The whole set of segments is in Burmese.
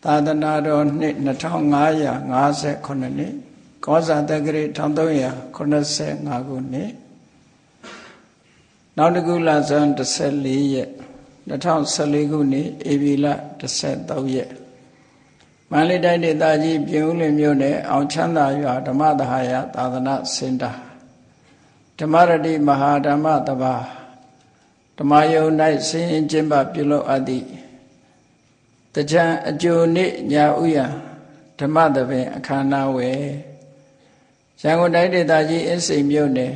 သာသနာတော်နှစ်2559နှစ်ကောဇာတက္ကရာ1385ခုနှစ်နောက်တစ်ခုလဆန်း14ရက်2014ခုနှစ်ဧပြီလ13ရက်မန္တလေးတိုင်းဒေသကြီးပြင်ဦးလွင်မြို့နယ်အောင်ချမ်းသာရွာဓမ္မသဟာယသာသနာစင်တာဓမ္မရတိမဟာဓမ္မတပါဓမ္မယုံ၌ဆင်းရင်ကျင့်ပပြုလုပ်အပ်သည့်တကြံအကျိုနေ့ညာဥယဓမ္မသဘင်အခမ်းအနားဝယ်ရန်ကုန်တိုင်းဒေသကြီးအင်းစိန်မြို့နယ်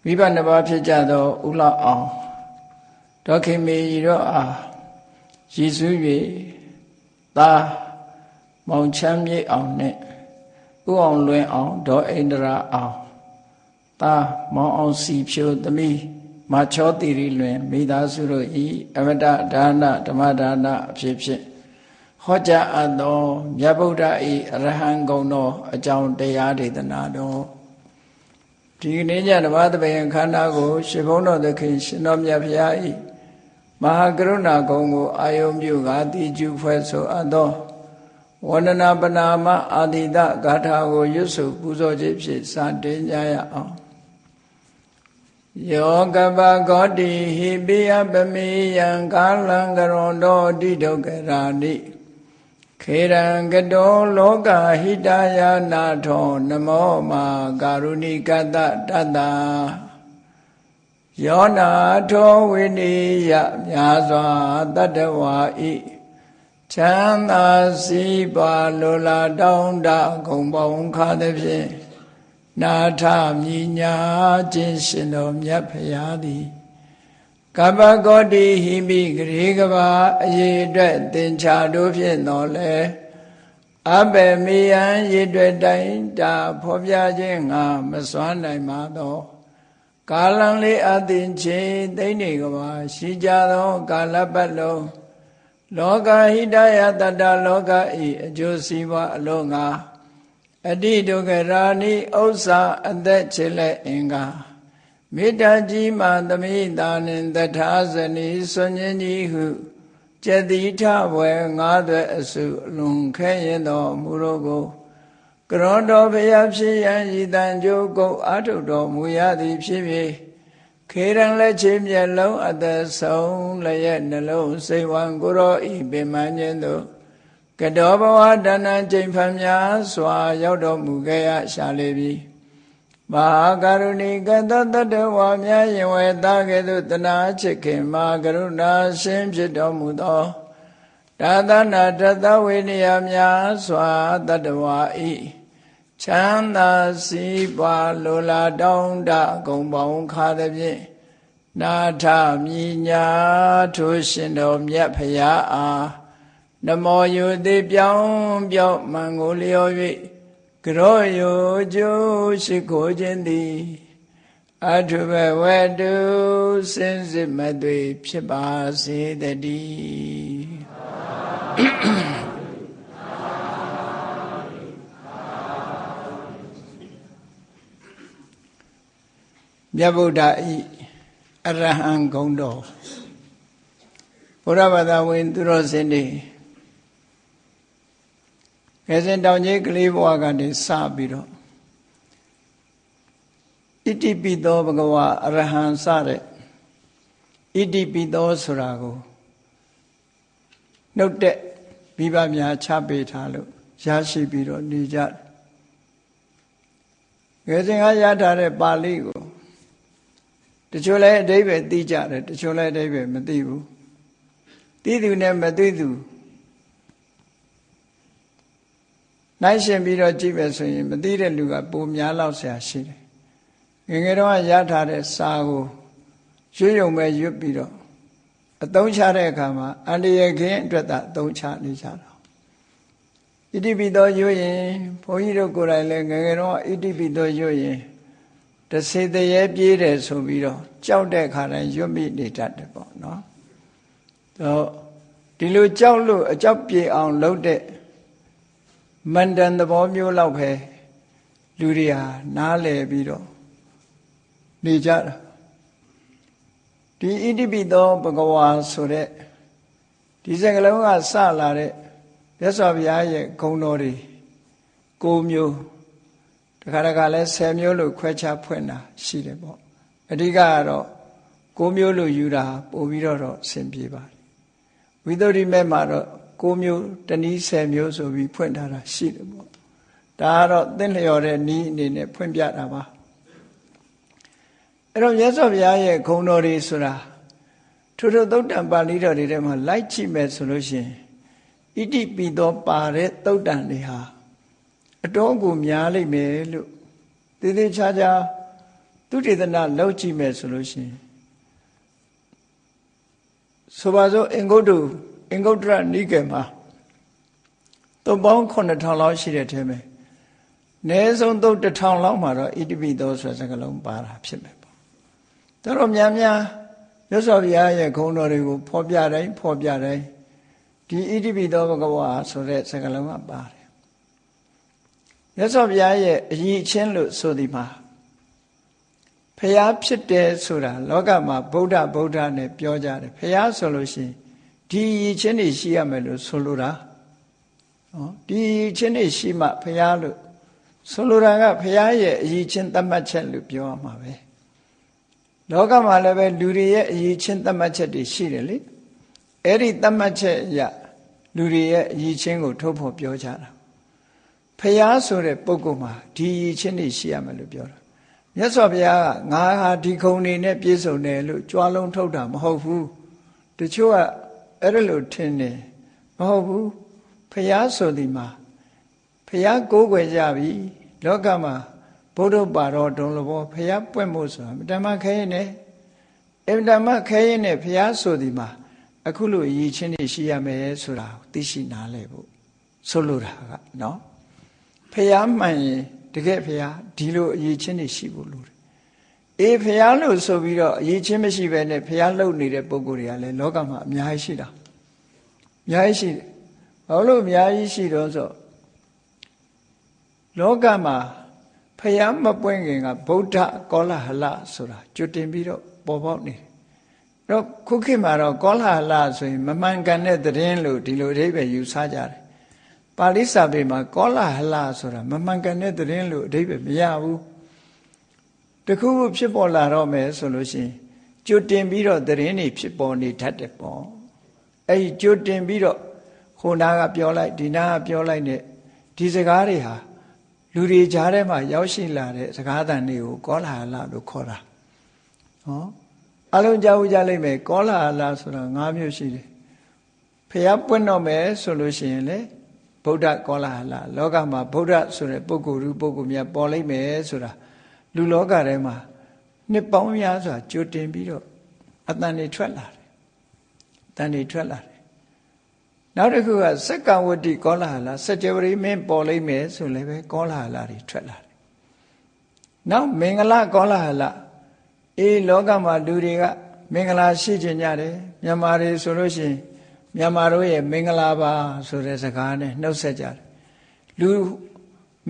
မိဘနှစ်ပါးဖြစ်ကြသောဦးလောက်အောင်ဒေါခင်မေရီတို့အားရည်စူး၍သားမောင်ချမ်းမြေအောင်နှင့်ဦးအောင်လွင်အောင်ဒေါအိန္ဒရာအောင်သားမောင်အောင်စီဖြိုသမီးမချောတိရီလွင်မိသားစုတို့ဤအမတဒါနဓမ္မဒါနအဖြစ်ဖြင့်ဟောကြားအပ်သောမြတ်ဗုဒ္ဓ၏အရဟံဂုဏ်တော်အကြောင်းတရားဒေသနာတော်ဒီကနေ့ညဓမ္မသဘင်ခန္ဓာကိုရှင်ဘုန်းတော်သခင်ရှင်တော်မြတ်ဖရာ၏မဟာကရုဏာဂုဏ်ကိုအာယုံပြုကာတိကျုဖွဲ့ဆိုအပ်သောဝန္ဒနာပနာမအာတိတဂါထာကိုရွတ်ဆိုပူဇော်ခြင်းဖြင့်စတင်ကြရအောင်ယောကပဂောတိဟိပိယပမေယံကာလံကရွန်တောတိဒုက္ခရာနိခေရံကတောလောကဟိတယာနာထောနမောမာကာရုဏိကတတတ္တယောနာထောဝိနိယမြာစွာတတ္တဝါဤချမ်းသာစီးပွားလိုလားတောင်းတဂုံပေါင်းခါသဖြင့်နာထမြညာခြင်းရှင်တော်မြတ်ဖရာသည်ကပ္ပဂောတိဟိမိဂရေကဘာအရေးအတွက်သင်္ချာတို့ဖြင့်တော်လဲအဘယ်မေယံရေတွေ့တိုင်းတာဖော်ပြခြင်းငါမစွမ်းနိုင်ပါသောကာလံလေးအသင်ချေသိနေကဘာရှိကြသောကာလပတ်လုံးလောကဟိတယတတ္တလောကဤအကျိုးစီးပွားအလုံးငါအတိဒုက္ခရာနိဥစ္စာအသက်ချေလက်အင်္ဂါမေတ္တာကြီးမှသမိတာနှင့်တထာဇနီဆွန်ញင်းကြီးဟုကျက်တိထဘွယ်ငါးသွဲအစုအလွန်ခဲရင်တော်မူတော်ကိုကရောတော်ဘုရားဖြစ်ရန်ဤတန်ကြိုးကုတ်အာထုတော်မူရသည်ဖြစ်၍ခေရန်လက်ချေမျက်လုံးအသက်ဆုံးလျက်နှလုံးစိတ်ဝံကိုရောဤပင်မခြင်းသို့ကတောဘဝတဏ္ဍကျိန်ဖန်များစွာရောက်တော်မူခဲ့ရရှာလေပြီမဟာကရုဏီကတတတ္တဝါများယင်ဝေသားကဲ့သို့တနာချစ်ခင်မဟာကရုဏာရှင်ဖြစ်တော်မူသောဒါသနာတသဝိနည်းများစွာတတ္တဝါဤချမ်းသာစီးပွားလိုလားတောင်းတဂုံပေါင်းခါသဖြင့်နာထမြညာထိုရှင်တော်မြတ်ဖရာအားနမောယုတိပြောင်းပြောင်းမံကိုလျော်၍ကရောယုကျိုးရှိခိုးခြင်းသည်အထုဘဝတုစင်စစ်မသွေဖြစ်ပါစေတည်းမြတ်ဗုဒ္ဓဤအရဟံဂုဏ်တော်ဘုရားဘာသာဝင်သူတော်စင်တွေငယ်စဉ်တောင်ကြီးကလေးဘဝကနေစပြီးတော့ဣတိပိသောဘဂဝါအရဟံစတဲ့ဣတိပိသောဆိုတာကိုနှုတ်တဲ့မိဘများချပေးထားလို့ရရှိပြီးတော့နေကြငယ်စဉ်ကရထားတဲ့ပါဠိကိုတချို့လည်းအဓိပ္ပာယ်သိကြတယ်တချို့လည်းအဓိပ္ပာယ်မသိဘူးသိသူနဲ့မသိသူနိုင်ရှင်ပြီးတော့ကြည့်မယ်ဆိုရင်မသိတဲ့လူကပိုများလောက်ဆရာရှိတယ်ငယ်တော့ရထားတဲ့စာကိုရွှေရုံပဲရွတ်ပြီးတော့အသုံးချတဲ့အခါမှာအန္တရာယ်ခင်းအတွက်သာအသုံးချနေကြတာဣတိပိသောရွတ်ရင်ဘုန်းကြီးတို့ကိုယ်တိုင်လည်းငယ်တော့ဣတိပိသောရွတ်ရင်တစေတရေပြေးတယ်ဆိုပြီးတော့ကြောက်တဲ့ခါတိုင်းရွတ်မိနေတတ်တယ်ပေါ့နော်တော့ဒီလိုကြောက်လို့အကြောက်ပြေအောင်လုပ်တဲ့မန္တန်သဘောမျိုးလောက်ပဲလူတွေဟာနားလည်ပြီးတော့နေကြတာဒီဣတိပိသောဘဂဝါဆိုတဲ့ ဒီစကလုံးကစလာတဲ့မြတ်စွာဘုရားရဲ့ဂုဏ်တော်တွေ9မျိုးတခါတခါလဲ10မျိုးလို့ခွဲခြားဖွင့်တာရှိတယ်ပေါ့အဓိကကတော့9မျိုးလို့ယူတာပို့ပြီးတော့အဆင်ပြေပါတယ်ဝိသုဒ္ဓိမဲ့မှာတော့9မျိုးတနည်း10မျိုးဆိုပြီးဖွင့်ထားတာရှိတယ်ပေါ့ဒါကတော့သင်လျော်တဲ့နည်းအနေနဲ့ဖွင့်ပြတာပါအဲ့တော့မြတ်စွာဘုရားရဲ့ဂုဏ်တော်တွေဆိုတာထိုသုတ်တံပါဠိတော်တွေထဲမှာလိုက်ကြည့်မယ်ဆိုလို့ရှိရင်ဣတိပိသောပါတဲ့သုတ်တံတွေဟာအတော်ကိုများလိမ့်မယ်လို့သေသေးချာချာသူတေသနာလောက်ကြည့်မယ်ဆိုလို့ရှိရင်ဆိုပါစို့အင်္ဂုတ္တရနိကေမှာသုတ်ပေါင်း9000လောက်ရှိတဲ့ထဲမှာအနည်းဆုံးသုတ်1000လောက်မှာတော့ဣတိပိသောဆိုတဲ့စကားလုံးပါတာဖြစ်မယ်ပေါ့ဒါတော့များများမြတ်စွာဘုရားရဲ့ဂုဏ်တော်တွေကိုဖော်ပြတိုင်းဒီဣတိပိသောဘဂဝါဆိုတဲ့စကားလုံးကပါတယ်မြတ်စွာဘုရားရဲ့အရည်အချင်းလို့ဆိုဒီမှာဖျားဖြစ်တယ်ဆိုတာလောကမှာဗုဒ္ဓနဲ့ပြောကြတယ်ဖျားဆိုလို့ရှိရင်ဒီအရည်ချင်းတွေရှိရမယ်လို့ဆိုလိုတာနော်ဒီအရည်ချင်းတွေရှိမှဖျားလို့ဆိုလိုတာကဖျားရဲ့အရည်ချင်းသတ်မှတ်ချက်လို့ပြောရမှာပဲလောကမှာလည်းပဲလူတွေရဲ့အရည်ချင်းသတ်မှတ်ချက်တွေရှိတယ်လေအဲ့ဒီသတ်မှတ်ချက်အရလူတွေရဲ့အရည်ချင်းကိုထုတ်ဖော်ပြောကြတာဖျားဆိုတဲ့ပုဂ္ဂိုလ်မှာဒီအရည်ချင်းတွေရှိရမယ်လို့ပြောတာမြတ်စွာဘုရားကငါဟာဒီခုံနေနဲ့ပြည့်စုံတယ်လို့ကြွားလုံးထုတ်တာမဟုတ်ဘူးတချို့ကအဲ့ဒါလို့ထင်တယ်မဟုတ်ဘူးဖျားဆိုဒီမှာဖျားကိုးကွယ်ကြပြီလောကမှာဘုဒ္ဓပါတော်တုံးလို့ဘောဖျားပွင့်ဖို့ဆိုတာဓမ္မခဲရင်နဲ့ဓမ္မခဲရင်နဲ့ဖျားဆိုဒီမှာအခုလိုအရေးချင်းတွေရှိရမယ်ဆိုတာကိုသိရှိနားလည်ဖို့ဆိုလိုတာကနော်ဖျားမှန်ရင်တကယ်ဖျားဒီလိုအရေးချင်းတွေရှိဖို့လိုတယ်အေးဖျားလို့ဆိုပြီးတော့အရေးချင်းမရှိဘဲနဲ့ဖျားလုံနေတဲ့ပုံကိုယ်တွေကလည်းလောကမှာအများကြီးရှိတာအများကြီးရှိတယ်ဘာလို့အများကြီးရှိတော့ဆိုလောကမှာဖျားမပွင့်ခင်ကဗုဒ္ဓကောလဟလဆိုတာကျွတ်တင်ပြီးတော့ပေါ်ပေါက်နေတယ်တော့ခုခေတ်မှာတော့ကောလဟလဆိုရင်မမှန်ကန်တဲ့သတင်းလို့ဒီလိုအဓိပ္ပာယ်ယူဆကြတယ်ပါဠိစာပေမှာကောလဟလဆိုတာမမှန်ကန်တဲ့သတင်းလို့အဓိပ္ပာယ်မရဘူးတခုခုဖြစ်ပေါ်လာတော့မယ်ဆိုလို့ရှိရင်ကြိုတင်ပြီးတော့သတင်းတွေဖြစ်ပေါ်နေတတ်တယ်ပေါ့အဲ့ဒီကြိုတင်ပြီးတော့ဟိုနာကပြောလိုက်ဒီနာကပြောလိုက်နဲ့ဒီစကားတွေဟာလူတွေကြားထဲမှာရောက်ရှိလာတဲ့စကားသံတွေကိုကောလဟလလို့ခေါ်တာဟောအလုံးကြားဦးကြလိမ့်မယ်ကောလဟလဆိုတာ5မျိုးရှိတယ်ဖျားပွင့်တော့မယ်ဆိုလို့ရှိရင်လေဗုဒ္ဓကောလဟလလောကမှာဗုဒ္ဓဆိုတဲ့ပုဂ္ဂိုလ်များပေါ်လိမ့်မယ်ဆိုတာလူလောကထဲမှာနှစ်ပေါင်းများစွာကြိုတင်ပြီးတော့အတန်တွေထွက်လာတယ်နောက်တစ်ခုကစက္ကဝတ္တိကောလဟလစัจ java မင်းပေါ်လိမ့်မယ်ဆိုလည်းပဲကောလဟလတွေထွက်လာတယ်နောက်မင်္ဂလာကောလဟလအေးလောကမှာလူတွေကမင်္ဂလာရှိကြကြတယ်မြန်မာတွေဆိုလို့ရှိရင်မြန်မာတို့ရဲ့မင်္ဂလာပါဆိုတဲ့စကားနဲ့နှုတ်ဆက်ကြတယ်လူ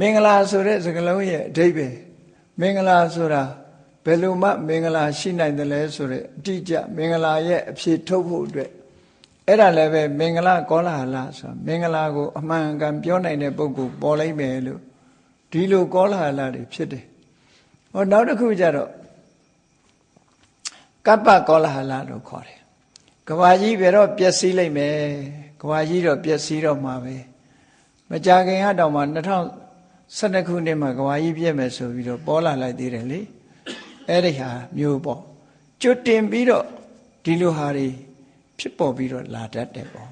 မင်္ဂလာဆိုတဲ့စကားလုံးရဲ့အဓိပ္ပာယ်မင်္ဂလာဆိုတာဘယ်လိုမှမင်္ဂလာရှိနိုင်တယ်လဲဆိုတဲ့အတိအကျမင်္ဂလာရဲ့အဖြစ်ထုတ်ဖို့အတွက်အဲ့ဒါလည်းပဲမင်္ဂလာကောလဟလဆိုတာမင်္ဂလာကိုအမှန်ကန်ပြောနိုင်တဲ့ပုဂ္ဂိုလ်ပေါ်လိုက်မယ်လို့ဒီလိုကောလဟလတွေဖြစ်တယ်ဟောနောက်တစ်ခုကျတော့ကပ္ပကောလဟလလို့ခေါ်တယ်ကဘာကြီးဘယ်တော့ပျက်စီးလိုက်မယ်ကဘာကြီးတော့ပျက်စီးတော့မှာပဲမကြာခင်ကတော့မှ2012ခုနှစ်မှာကဘာကြီးပြည့်မယ်ဆိုပြီးတော့ပေါ်လာလိုက်သေးတယ်လေအဲ့ဒီဟာမျိုးပေါ့ကျွတ်တင်ပြီးတော့ဒီလိုဟာတွေဖြစ်ပေါ်ပြီးတော့လာတတ်တယ်ပေါ့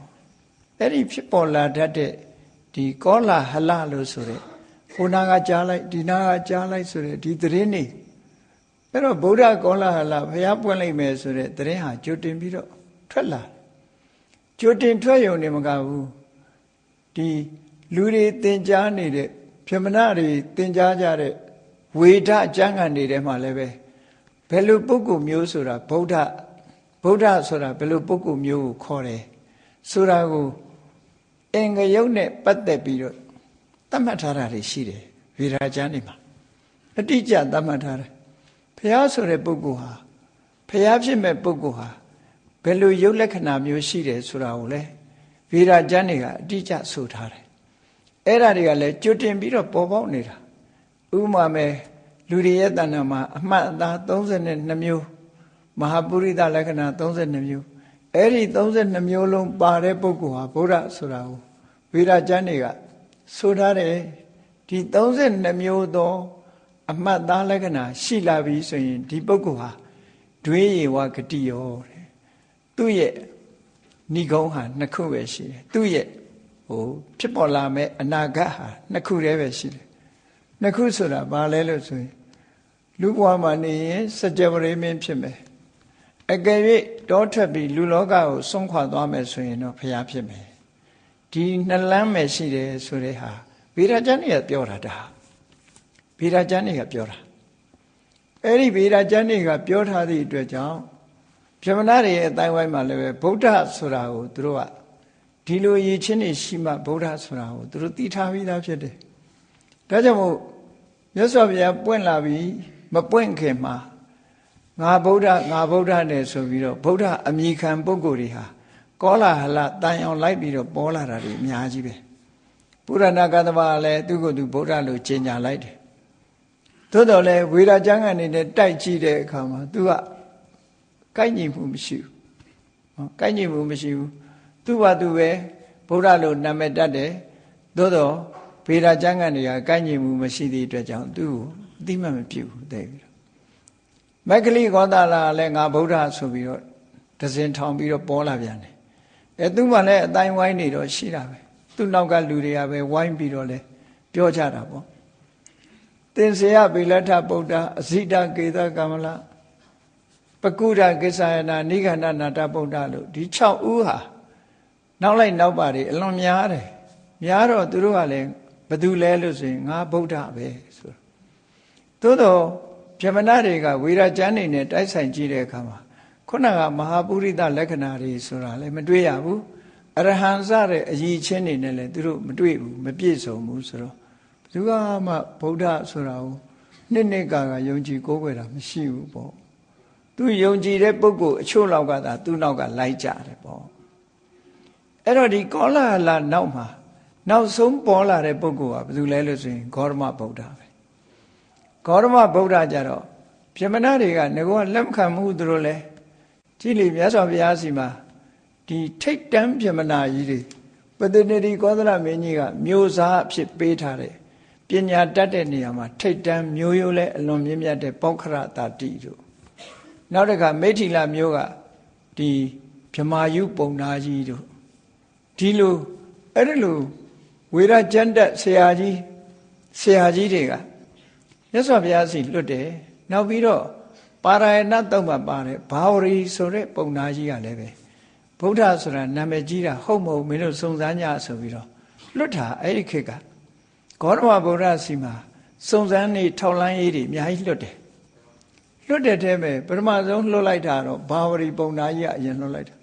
အဲ့ဒီဖြစ်ပေါ်လာတတ်တဲ့ဒီကောလဟလလို့ဆိုတဲ့ဟိုနာကကြားလိုက်ဒီနာကကြားလိုက်ဆိုတဲ့ဒီသတင်းတွေအဲ့တော့ဗုဒ္ဓကောလဟလဘုရားပွင့်လိုက်မယ်ဆိုတဲ့သတင်းဟာကျွတ်တင်ပြီးတော့ထွက်လာကျွတ်တင်ထွက်ရုံနဲ့မကဘူးဒီလူတွေသင်ကြားနေတဲ့ပြမနာတွေသင်ကြားကြတဲ့ဝေဒအကျမ်းဂန်တွေထဲမှာလည်းပဲဘယ်လိုပုဂ္ဂိုလ်မျိုးဆိုတာဗုဒ္ဓဆိုတာဘယ်လိုပုဂ္ဂိုလ်မျိုးကိုခေါ်တယ်ဆိုတာကိုအင်္ဂယုတ်နဲ့ပတ်သက်ပြီးတော့သတ်မှတ်ထားတာတွေရှိတယ်ဝေဒကျမ်းတွေမှာအတိအကျသတ်မှတ်ထားတယ်ဘုရားဆိုတဲ့ပုဂ္ဂိုလ်ဟာဘုရားဖြစ်မဲ့ပုဂ္ဂိုလ်ဟာ ဘယ်လိုရုပ်လက္ခဏာမျိုးရှိတယ်ဆိုတာကိုလည်းဗေဒကျမ်းတွေကအတိအကျဆိုထားတယ်အဲ့ဒါတွေကလည်းကြွတင်ပြီးတော့ပေါ်ပေါက်နေတာဥပမာမဲ့လူတွေရဲ့တဏ္ဍာမှာအမှတ်အသား32မျိုးမဟာပုရိသလက္ခဏာ32မျိုးအဲ့ဒီ32မျိုးလုံးပါတဲ့ပုဂ္ဂိုလ်ဟာဗုဒ္ဓဆိုတာကိုဗေဒကျမ်းတွေကဆိုထားတယ်ဒီ32မျိုးသောအမှတ်သားလက္ခဏာရှိလာပြီဆိုရင်ဒီပုဂ္ဂိုလ်ဟာဒွေယေဝဂတိယောတဲ့သူ့ရဲ့ဏိဂုံးဟာနှစ်ခုပဲရှိတယ်သူ့ရဲ့ဖြစ်ပေါ်လာမဲ့အနာဂတ်ဟာနှစ်ခုတည်းပဲရှိတယ်နှစ်ခုဆိုတာဘာလဲလို့ဆိုရင်လူဘဝမှာနေရင်စัจ java ရေမင်းဖြစ်မယ်အကယ်၍တောထွက်ပြီးလူလောကကိုစွန့်ခွာသွားမယ်ဆိုရင်တော့ဘုရားဖြစ်မယ်ဒီနှစ်လမ်းပဲရှိတယ်ဆိုတဲ့ဟာဗေဒကျမ်းတွေကပြောတာဒါဗေဒကျမ်းတွေကပြောတာအဲ့ဒီဗေဒကျမ်းတွေကပြောထားသည့်အတွက်ကြောင့်ဗြဟ္မဏတွေရဲ့အတိုင်းဝိုင်းမှာလည်းပဲဗုဒ္ဓဆိုတာကိုသူတို့ကဒီလိုရည်ချင်းနေရှိမှဗုဒ္ဓဆိုတာကိုသူတို့သိထားပြီးသားဖြစ်တယ်ဒါကြောင့်မို့မြတ်စွာဘုရားပွင့်လာပြီးမပွင့်ခင်မှာငါဗုဒ္ဓနဲ့ဆိုပြီးတော့ဗုဒ္ဓအမိခံပုဂ္ဂိုလ်တွေဟာကောလာဟလတန်အောင်လိုက်ပြီးတော့ပေါ်လာတာတွေအများကြီးပဲပုရဏကသမလည်းသူကသူဗုဒ္ဓလို့ကျင့်ကြလိုက်တယ်သို့တော်လည်းဝေဒကျမ်းကနေနဲ့တိုက်ကြည့်တဲ့အခါမှာသူကကိုက်ညီမှုမရှိဘူးကိုက်ညီမှုမရှိဘူးသူ့ဘာသူပဲဗုဒ္ဓလို့နာမည်တတ်တယ်သို့တော်ဗေဒကျမ်းကနေကကိုက်ညီမှုမရှိသည့်အတွက်ကြောင့်သူ့ကိုအသိမှတ်မပြုဘူးတဲ့ပြီးတော့မက္ခလိဂေါသလလည်းငါဗုဒ္ဓဆိုပြီးတော့ဒဇင်ထောင်ပြီးတော့ပေါ်လာပြန်တယ်သူမှလည်းအတိုင်းဝိုင်းနေတော့ရှိတာပဲသူ့နောက်ကလူတွေကပဲဝိုင်းပြီးတော့လဲပြောကြတာပေါ့သင်္ဆေယဗေလထဗုဒ္ဓအဇိတကေသကမလပကုဒကိစ္ဆယနာနိဂန္ဓနာတဗုဒ္ဓလို့ဒီ6ဦးဟာနောက်လိုက်နောက်ပါတွေအလွန်များတယ်များတော့သူတို့ကလည်းဘယ်သူလဲလို့ဆိုရင်ငါဗုဒ္ဓပဲဆိုသို့တော့ဗြဟ္မဏတွေကဝေဒကျမ်းနေနဲ့တိုက်ဆိုင်ကြည့်တဲ့အခါမှာခုနကမဟာပုရိသလက္ခဏာတွေဆိုတာလည်းမတွေ့ရဘူးအရဟံစတဲ့အရည်ချင်းတွေနဲ့လည်းသူတို့မတွေ့ဘူးမပြည့်စုံဘူးဆိုတော့ဘယ်သူမှဗုဒ္ဓဆိုတာကိုနှစ်ကာယုံကြည်ကိုးကွယ်တာမရှိဘူးပေါ့သူယုံကြည်တဲ့ပုဂ္ဂိုလ်အချို့လောက်ကသာသူ့နောက်ကလိုက်ကြတယ်ပေါ့အဲ့တော့ဒီကောလာဟလနောက်မှာနောက်ဆုံးပေါ်လာတဲ့ပုဂ္ဂိုလ်ကဘယ်သူလဲလို့ဆိုရင်ဂေါတမဗုဒ္ဓပဲဂေါတမဗုဒ္ဓကြတော့ဗြဟ္မဏတွေကငကောလက်မခံမှုသူတို့လဲကြည်လီမြတ်စွာဘုရားစီမှာဒီထိတ်တန်းဗြဟ္မဏကြီးတွေပတ္တနိတိကောသလမင်းကြီးကမျိုးစားအဖြစ်ပေးထားတဲ့ပညာတတ်တဲ့နေရာမှာထိတ်တန်းမျိုးရိုးလဲအလွန်မြင့်မြတ်တဲ့ပောက္ခရတာတိတို့နောက်တစ်ခါမိဋ္ဌိလမျိုးကဒီဗြဟ္မာယုပုံနာကြီးတို့ဒီလိုအဲ့ဒီလိုဝေဒကျမ်းတက်ဆရာကြီးတွေကမြတ်စွာဘုရားစီလွတ်တယ်နောက်ပြီးတော့ပါရယဏတုံးမှာပါတယ်ဘာဝရီဆိုတဲ့ပုံနာကြီးကလည်းပဲဗုဒ္ဓဆိုတာနာမည်ကြီးတာဟုတ်မဟုတ်မင်းတို့စုံစမ်းကြဆိုပြီးတော့လွတ်တာအဲ့ဒီခေတ်ကဂေါတမဗုဒ္ဓစီမှာစုံစမ်းနေထောက်လှမ်းရေးတွေအများကြီးလွတ်တဲ့ထဲမှာပထမဆုံးလွတ်လိုက်တာတော့ဘာဝရီပုံနာကြီးကအရင်လွတ်လိုက်တာ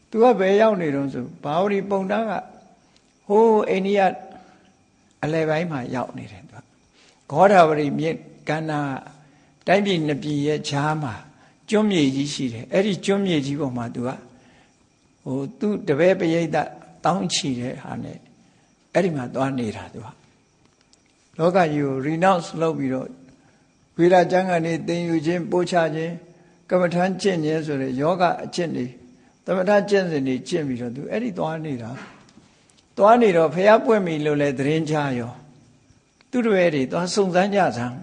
သူကဘယ်ရောက်နေတော့ဆိုဘာဝရီပုံနာကဟိုးအိန္ဒိယအလယ်ပိုင်းမှာရောက်နေတယ်သူကဂေါဒါဝရီမြစ်ကမ်းနားတိုင်းပြည်နှစ်ပြည်ရဲ့ခြားမှာကျွန်းမြေကြီးရှိတယ်အဲ့ဒီကျွန်းမြေကြီးပေါ်မှာသူကသူ့တပည့်ပရိသတ်တောင်းချီတဲ့ဟာနဲ့အဲ့ဒီမှာသွားနေတာသူကလောကကြီးကို renounce လုပ်ပြီးတော့ဝေဒကျမ်းကနေသင်ယူခြင်းပို့ချခြင်းကမ္မထမ်းကျင့်ခြင်းဆိုတဲ့ယောဂအကျင့်တွေသမထကျင့်စဉ်တွေကျင့်ပြီးတော့သူအဲ့ဒီသွားနေတာသွားနေတော့ဖះပွင့်ပြီလို့လဲသတင်းချရောသူတို့ရဲ့တွေသွားစုံစမ်းကြစမ်း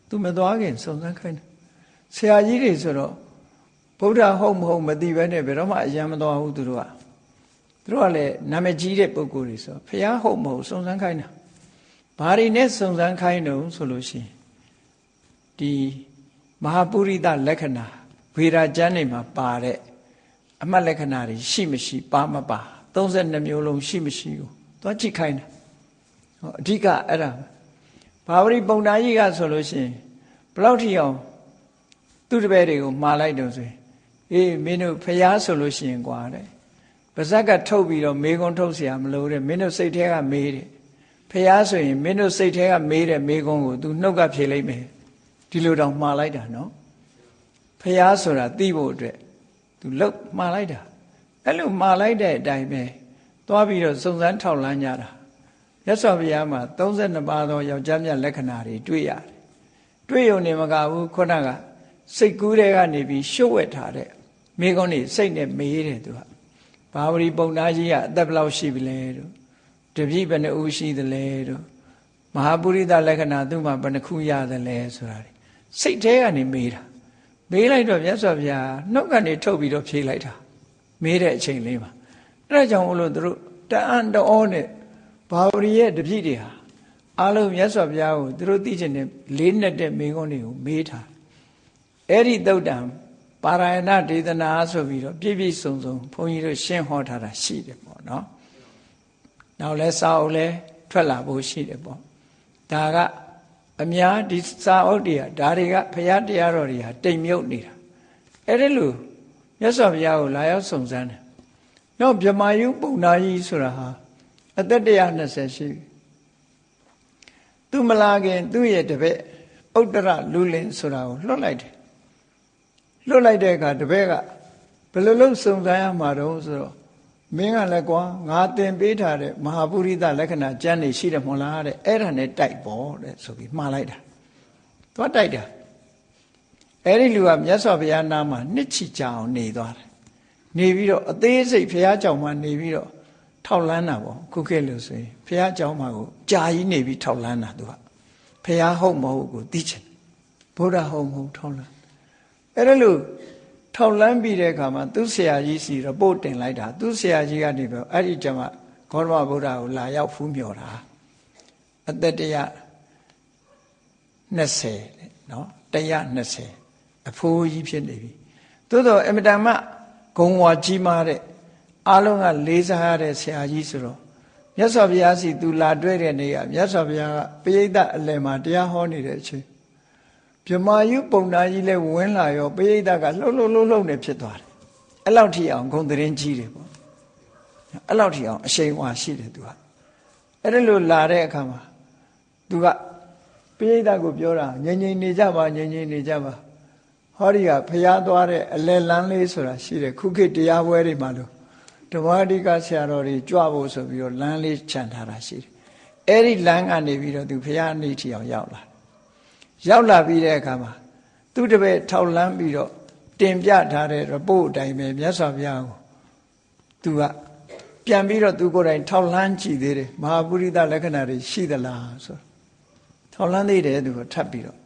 သူမသွားခင်စုံစမ်းခိုင်းတယ်ဆရာကြီးတွေဆိုတော့ဗုဒ္ဓဟုတ်မဟုတ်မသိဘဲနဲ့ဘယ်တော့မှအယံမသွားဘူးသူတို့ကလည်းနာမည်ကြီးတဲ့ပုဂ္ဂိုလ်တွေဆိုဖះဟုတ်မဟုတ်စုံစမ်းခိုင်းတာဘာတွေနဲ့စုံစမ်းခိုင်းတော့ဆိုလို့ရှိရင်ဒီမဟာပုရိသလက္ခဏာဗေဒကျမ်းတွေမှာပါတဲ့အမှတ်လက္ခဏာတွေရှိမရှိပါမပါ32မျိုးလုံးရှိမရှိကိုသွားကြည့်ခိုင်းတာအဓိကအဲ့ဒါဘာဝရီပုံနာကြီးကဆိုလို့ရှိရင်ဘယ်လောက်ထိအောင်သူ့တပည့်တွေကိုမှားလိုက်တော့ဆိုရင်အေးမင်းတို့ဖျားဆိုလို့ရှိရင်ကွာတဲ့ပါဇက်ကထုတ်ပြီးတော့မေးခွန်းထုတ်เสียမလို့တဲ့မင်းတို့စိတ်ထဲကမေးတယ်ဖျားဆိုရင်မင်းတို့စိတ်ထဲကမေးတဲ့မေးခွန်းကို तू နှုတ်ကဖြေလိုက်မယ်ဒီလိုတော့မှားလိုက်တာနော်ဖျားဆိုတာသိဖို့အတွက် သူလှုပ်မှားလိုက်တာအဲ့လိုမှားလိုက်တဲ့အတိုင်းပဲသွားပြီးတော့စုံစမ်းထောက်လန်းကြတာမြတ်စွာဘုရားမှာ32ပါးသောယောက်ျားမြတ်လက္ခဏာတွေတွေ့ရတယ်တွေ့ရုံနဲ့မကဘူးခုနကစိတ်ကူးတဲ့ကနေပြီးရှုပ်ဝက်ထားတဲ့မိကုန်းနေစိတ်နဲ့မေးတယ်သူကဘာဝရီပုံနာကြီးကအသက်ဘယ်လောက်ရှိပြီလဲတို့တပည့်ဘယ်နှဦးရှိသလဲတို့မဟာပုရိသလက္ခဏာသူ့မှာဘယ်နှခုရသလဲဆိုတာစိတ်ထဲကနေမေးတာမေးလိုက်တော့မြတ်စွာဘုရားနှုတ်ကနေထုတ်ပြီးတော့ဖြေလိုက်တာမေးတဲ့အချိန်လေးမှာအဲ့ဒါကြောင့်မလို့သူတို့တအံ့တော်နဲ့ဘာဝရီရဲ့တပည့်တွေဟာအားလုံးမြတ်စွာဘုရားကိုသူတို့သိချင်တဲ့လေးနဲ့တဲ့မိကုန်းတွေကိုမေးထားအဲ့ဒီသုတ်တံပါရယဏဒေသနာဆိုပြီးတော့ပြည့်ပြည့်စုံစုံဘုန်းကြီးတို့ရှင်းဟောထားတာရှိတယ်ပေါ့နော်နောက်လဲစာအုပ်လဲထွက်လာဖို့ရှိတယ်ပေါ့ဒါကအများဒီစာအုပ်တွေကဒါတွေကဘုရားတရားတော်တွေဟာတိမ်မြုပ်နေတာအဲ့ဒီလိုမြတ်စွာဘုရားကိုလာရောက်စုံစမ်းတယ်နောက်ဗြဟ္မာယုပုံနာကြီးဆိုတာဟာအသက်120ရှိပြီသူမလာခင်သူ့ရဲ့တပည့်ဥတ္တရလူလင်ဆိုတာကိုလွတ်လိုက်တယ်လွတ်လိုက်တဲ့အခါတပည့်ကဘယ်လိုလုပ်စုံစမ်းရမှာတော့ဆိုတော့မင်းကလည်းကွာငါသင်ပေးထားတဲ့မဟာပုရိသလက္ခဏာကျမ်းနေရှိတယ်မဟုတ်လားတဲ့အဲ့ဒါနဲ့တိုက်ပေါ့တဲ့ဆိုပြီးမှားလိုက်တာသွားတိုက်တာအဲ့ဒီလူကမြတ်စွာဘုရားနာမှာနှစ်ချီကြအောင်နေသွားတယ်နေပြီးတော့အသေးစိတ်ဘုရားကြောင့်မှနေပြီးတော့ထောက်လန်းတာပေါ့ခုခေတ်လို့ဆိုရင်ဘုရားကြောင့်မှကိုကြာကြီးနေပြီးထောက်လန်းတာသူကဘုရားဟုတ်မဟုတ်ကိုသိချင်ဘုရားဟုတ်မဟုတ်ထောက်လန်းအဲ့ဒါလို့ထောက်လန်းပြီးတဲ့အခါမှာသူဆရာကြီးစီရပို့တင်လိုက်တာသူဆရာကြီးကနေပြီးအဲ့ဒီကျမှဂေါတမဗုဒ္ဓကိုလာရောက်ဖူးမြော်တာအသက်120နော်120အဖိုးကြီးဖြစ်နေပြီသို့တော့အမတန်မှဂုံဝါကြီးမားတဲ့အားလုံးကလေးစားရတဲ့ဆရာကြီးဆိုတော့မြတ်စွာဘုရားစီသူလာတွေ့တဲ့နေ့ကမြတ်စွာဘုရားကပရိသတ်အလယ်မှာတရားဟောနေတဲ့အချိန်ဗြဟ္မာယုပုံနာကြီးလည်းဝင်လာရောပရိသတ်ကလှုပ်နေဖြစ်သွားတယ်အဲ့လောက်ထိအောင်ဂုံသတင်းကြီးတယ်ပေါ့အဲ့လောက်ထိအောင်အရှိန်ဝါရှိတယ်သူကအဲ့ဒါလို့လာတဲ့အခါမှာသူကပရိသတ်ကိုပြောတာငြိမ်နေကြပါငြိမ်နေကြပါဟောဒီကဖျားသွားတဲ့အလဲလန်းလေးဆိုတာရှိတယ်ခုခေတ်တရားပွဲတွေမှာလို့ဓမ္မအဓိကဆရာတော်တွေကြွဖို့ဆိုပြီးတော့လမ်းလေးခြံထားတာရှိတယ်အဲ့ဒီလမ်းကနေပြီးတော့သူဖျားနေထီအောင်ရောက်လာပြီးတဲ့အခါမှာသူတပည့်ထောက်လန်းပြီးတော့တင်ပြထားတဲ့ report အတိုင်းပဲမြတ်စွာဘုရားကိုသူကပြန်ပြီးတော့သူကိုယ်တိုင်ထောက်လန်းကြည့်သေးတယ်မဟာပုရိသလက္ခဏာတွေရှိသလားဆိုထောက်လန်းသေးတယ်သူကထပ်ပြီးတော့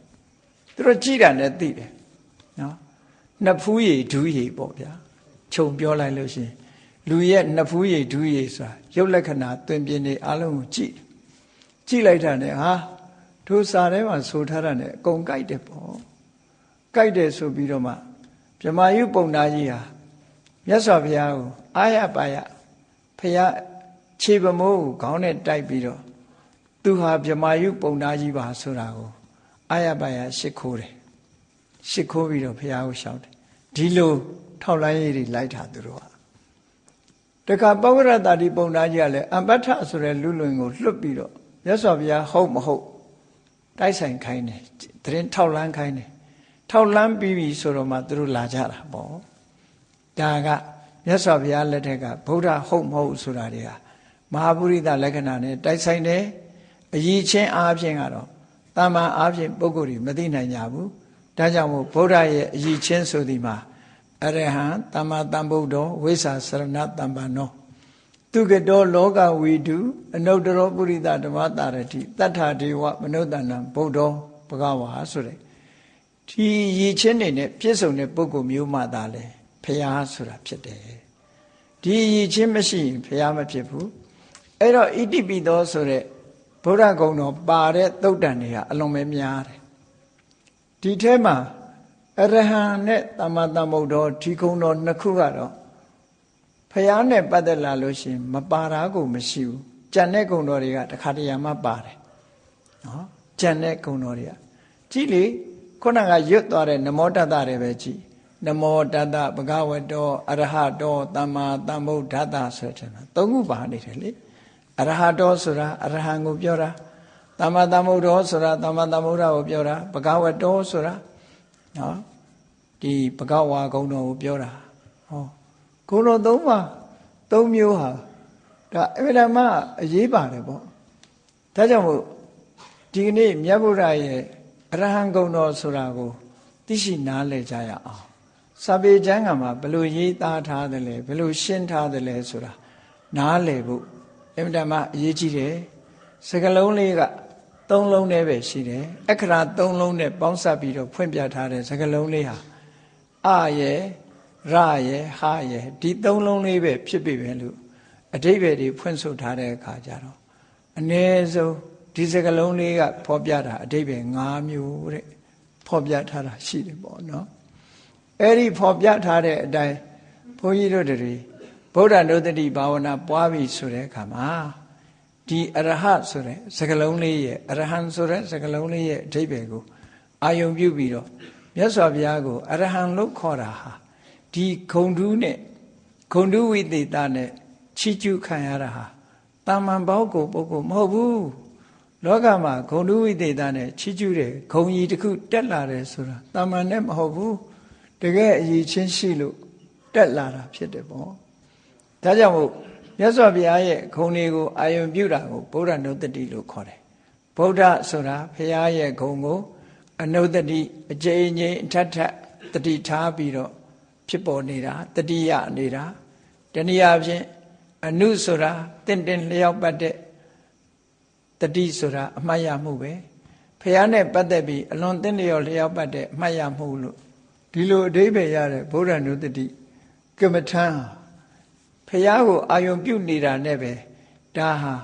သူတို့ကြည့်တာနဲ့သိတယ်နော်နှစ်ဖူးရည်ဒူးရည်ပေါ့ဗျာခြုံပြောလိုက်လို့ရှိရင်လူရဲ့နှစ်ဖူးရည်ဒူးရည်ဆိုတာရုပ်လက္ခဏာသွင်ပြင်နေအလုံးကိုကြည့်လိုက်တာနဲ့ဟာတို့စာထဲမှာဆိုထားတာနဲ့အကုန်ကြိုက်တယ်ပေါ့ကြိုက်တယ်ဆိုပြီးတော့မှဗြဟ္မာယုပုံနာကြီးဟာမြတ်စွာဘုရားကိုအာရပါယဘုရားခြေပမိုးကိုခေါင်းနဲ့တိုက်ပြီးတော့သူဟာဗြဟ္မာယုပုံနာကြီးပါဆိုတာကိုအာရပါယရှ िख ိုးတယ်ရှ िख ိုးပြီးတော့ဘုရားကိုရှောက်တယ်ဒီလိုထောက်လိုင်းရည်တွေလိုက်တာသူတို့ကတခါပဝရတ္တိပုံနာကြီးကလည်းအမ္ပထဆိုတဲ့လူလွင်ကိုလွတ်ပြီးတော့မြတ်စွာဘုရားဟုတ်မဟုတ်တိုက်ဆိုင်ခိုင်းတယ်သတင်းထောက်လန်းခိုင်းတယ်ထောက်လန်းပြီးပြီဆိုတော့မှသူတို့လာကြတာပေါ့ဒါကမြတ်စွာဘုရားလက်ထက်ကဗုဒ္ဓဟုတ်မဟုတ်ဆိုတာတွေကမဟာပုရိသလက္ခဏာနဲ့တိုက်ဆိုင်တယ်အရည်ချင်းအားဖြင့်ကတော့တမ္မာအားဖြင့်ပုဂ္ဂိုလ်တွေမသိနိုင်ကြဘူးဒါကြောင့်မို့ဗုဒ္ဓရဲ့အရည်ချင်းဆိုဒီမှာအရဟံသမ္မာသမ္ဗုဒ္ဓောဝိသစရဏတမ္ပန္နောသူကတောလောကဝီတုအနုတ္တရောပုရိသဓမ္မတာရတိတတ္ထာဒေဝမနုဿန္နံဗုဒ္ဓောဘဂဝါဆိုတဲ့ဒီရည်ချင်းတွေနဲ့ပြည့်စုံတဲ့ပုဂ္ဂိုလ်မျိုးမှသာလေဖျားဆိုတာဖြစ်တယ်ဒီရည်ချင်းမရှိရင်ဖျားမဖြစ်ဘူးအဲ့တော့ဣတိပိသောဆိုတဲ့ဗုဒ္ဓဂုဏ်တော်ပါတဲ့သုတ်တန်တွေကအလွန်ပဲများတယ်ဒီထဲမှာအရဟံနဲ့သမ္မာသမ္ဗုဒ္ဓောဒီဂုဏ်တော်နှစ်ခုကတော့ဖျားနဲ့ပတ်သက်လာလို့ရှိရင်မပါတာကိုမရှိဘူးကြံတဲ့ဂုဏ်တော်တွေကတခါတရံမှပါတယ်နော်ကြံတဲ့ဂုဏ်တော်တွေကကြည့်လေခုနကရွတ်သွားတဲ့နမောတတ္တတွေပဲကြည့်နမောတတ္တဘဂဝတောအရဟတောသမ္မာသမ္ဗုဒ္ဓတ္တဆိုတဲ့သုံးခုပါနေတယ်လေအရဟတောဆိုတာအရဟံကိုပြောတာသမ္မာသမ္ဗုဒ္ဓောဆိုတာသမ္မာသမ္ဗုဒ္ဓကိုပြောတာဘဂဝတောဆိုတာနော်ဒီဘဂဝါဂုဏ်တော်ကိုပြောတာဟ ဂုဏ်တော်သုံးပါးသုံးမျိုးဟာဒါအမှန်မှအရေးပါတယ်ပေါ့ဒါကြောင့်မို့ဒီကနေ့မြတ်ဗုဒ္ဓရဲ့အရဟံဂုဏ်တော်ဆိုတာကိုသိရှိနားလည်ကြရအောင်စာပေကျမ်းဂန်မှာဘယ်လိုရေးသားထားသလဲဘယ်လိုရှင်းထားသလဲဆိုတာနားလည်ဖို့အမှန်မှအရေးကြီးတယ်စကားလုံးလေးကသုံးလုံးနဲ့ပဲရှိတယ်အခရာသုံးလုံးနဲ့ပေါင်းစပ်ပြီးတော့ဖွင့်ပြထားတဲ့စကားလုံးလေးဟာအရဲ့ရရဲ့ဟာရဲ့ဒီသုံးလုံးလေးပဲဖြစ်ပြီပဲလို့အဓိပ္ပာယ်တွေဖွင့်ဆိုထားတဲ့အခါကျတော့အ ਨੇ ဆုံးဒီစကားလုံးလေးကဖော်ပြတာအဓိပ္ပာယ်၅မျိုးတဲ့ဖော်ပြထားတာရှိတယ်ပေါ့နော်အဲ့ဒီဖော်ပြထားတဲ့အတိုင်းဘုန်းကြီးတို့တွေဗုဒ္ဓနုတ္တိဘာဝနာပွားပြီဆိုတဲ့အခါမှာဒီအရဟဆိုတဲ့စကားလုံးလေးရဲ့အရဟံဆိုတဲ့စကားလုံးလေးရဲ့အဓိပ္ပာယ်ကိုအာယုံပြုပြီးတော့မြတ်စွာဘုရားကိုအရဟံလို့ခေါ်တာဟာဒီဂုံတူးနဲ့ဂုံတူးဝိသေသနဲ့ချီးကျူးခံရတာဟာတာမန်ပေါက်ကိုပုဂ္ဂိုလ်မဟုတ်ဘူးလောကမှာဂုံတူးဝိသေသနဲ့ချီးကျူးတဲ့ဂုံကြီးတစ်ခုတက်လာတယ်ဆိုတာတာမန်နဲ့မဟုတ်ဘူးတကယ်အရေးချင်းရှိလို့တက်လာတာဖြစ်တယ်ပေါ့ဒါကြောင့်မို့မြတ်စွာဘုရားရဲ့ဂုဏ်တွေကိုအာယုံပြုတာကိုဗုဒ္ဓနုတ္တိလို့ခေါ်တယ်ဗုဒ္ဓဆိုတာဘုရားရဲ့ဂုဏ်ကိုအနုတ္တိအကျဉ်းချင်းအထက်ထက်တတိထားပြီးတော့ဖြစ်ပေါ်နေတာတတိယနေတာတနည်းအားဖြင့်အနုဆိုတာတင့်တယ်လျောက်ပတ်တဲ့တတိဆိုတာအမှတ်ရမှုပဲဘုရားနဲ့ပတ်သက်ပြီးအလွန်တင့်လျောက်လျောက်ပတ်တဲ့အမှတ်ရမှုလို့ဒီလိုအဓိပ္ပာယ်ရတဲ့ဗုဒ္ဓနုတ္တိကမ္မထံဘုရားကိုအာယုံပြုနေတာနဲ့ပဲဒါဟာ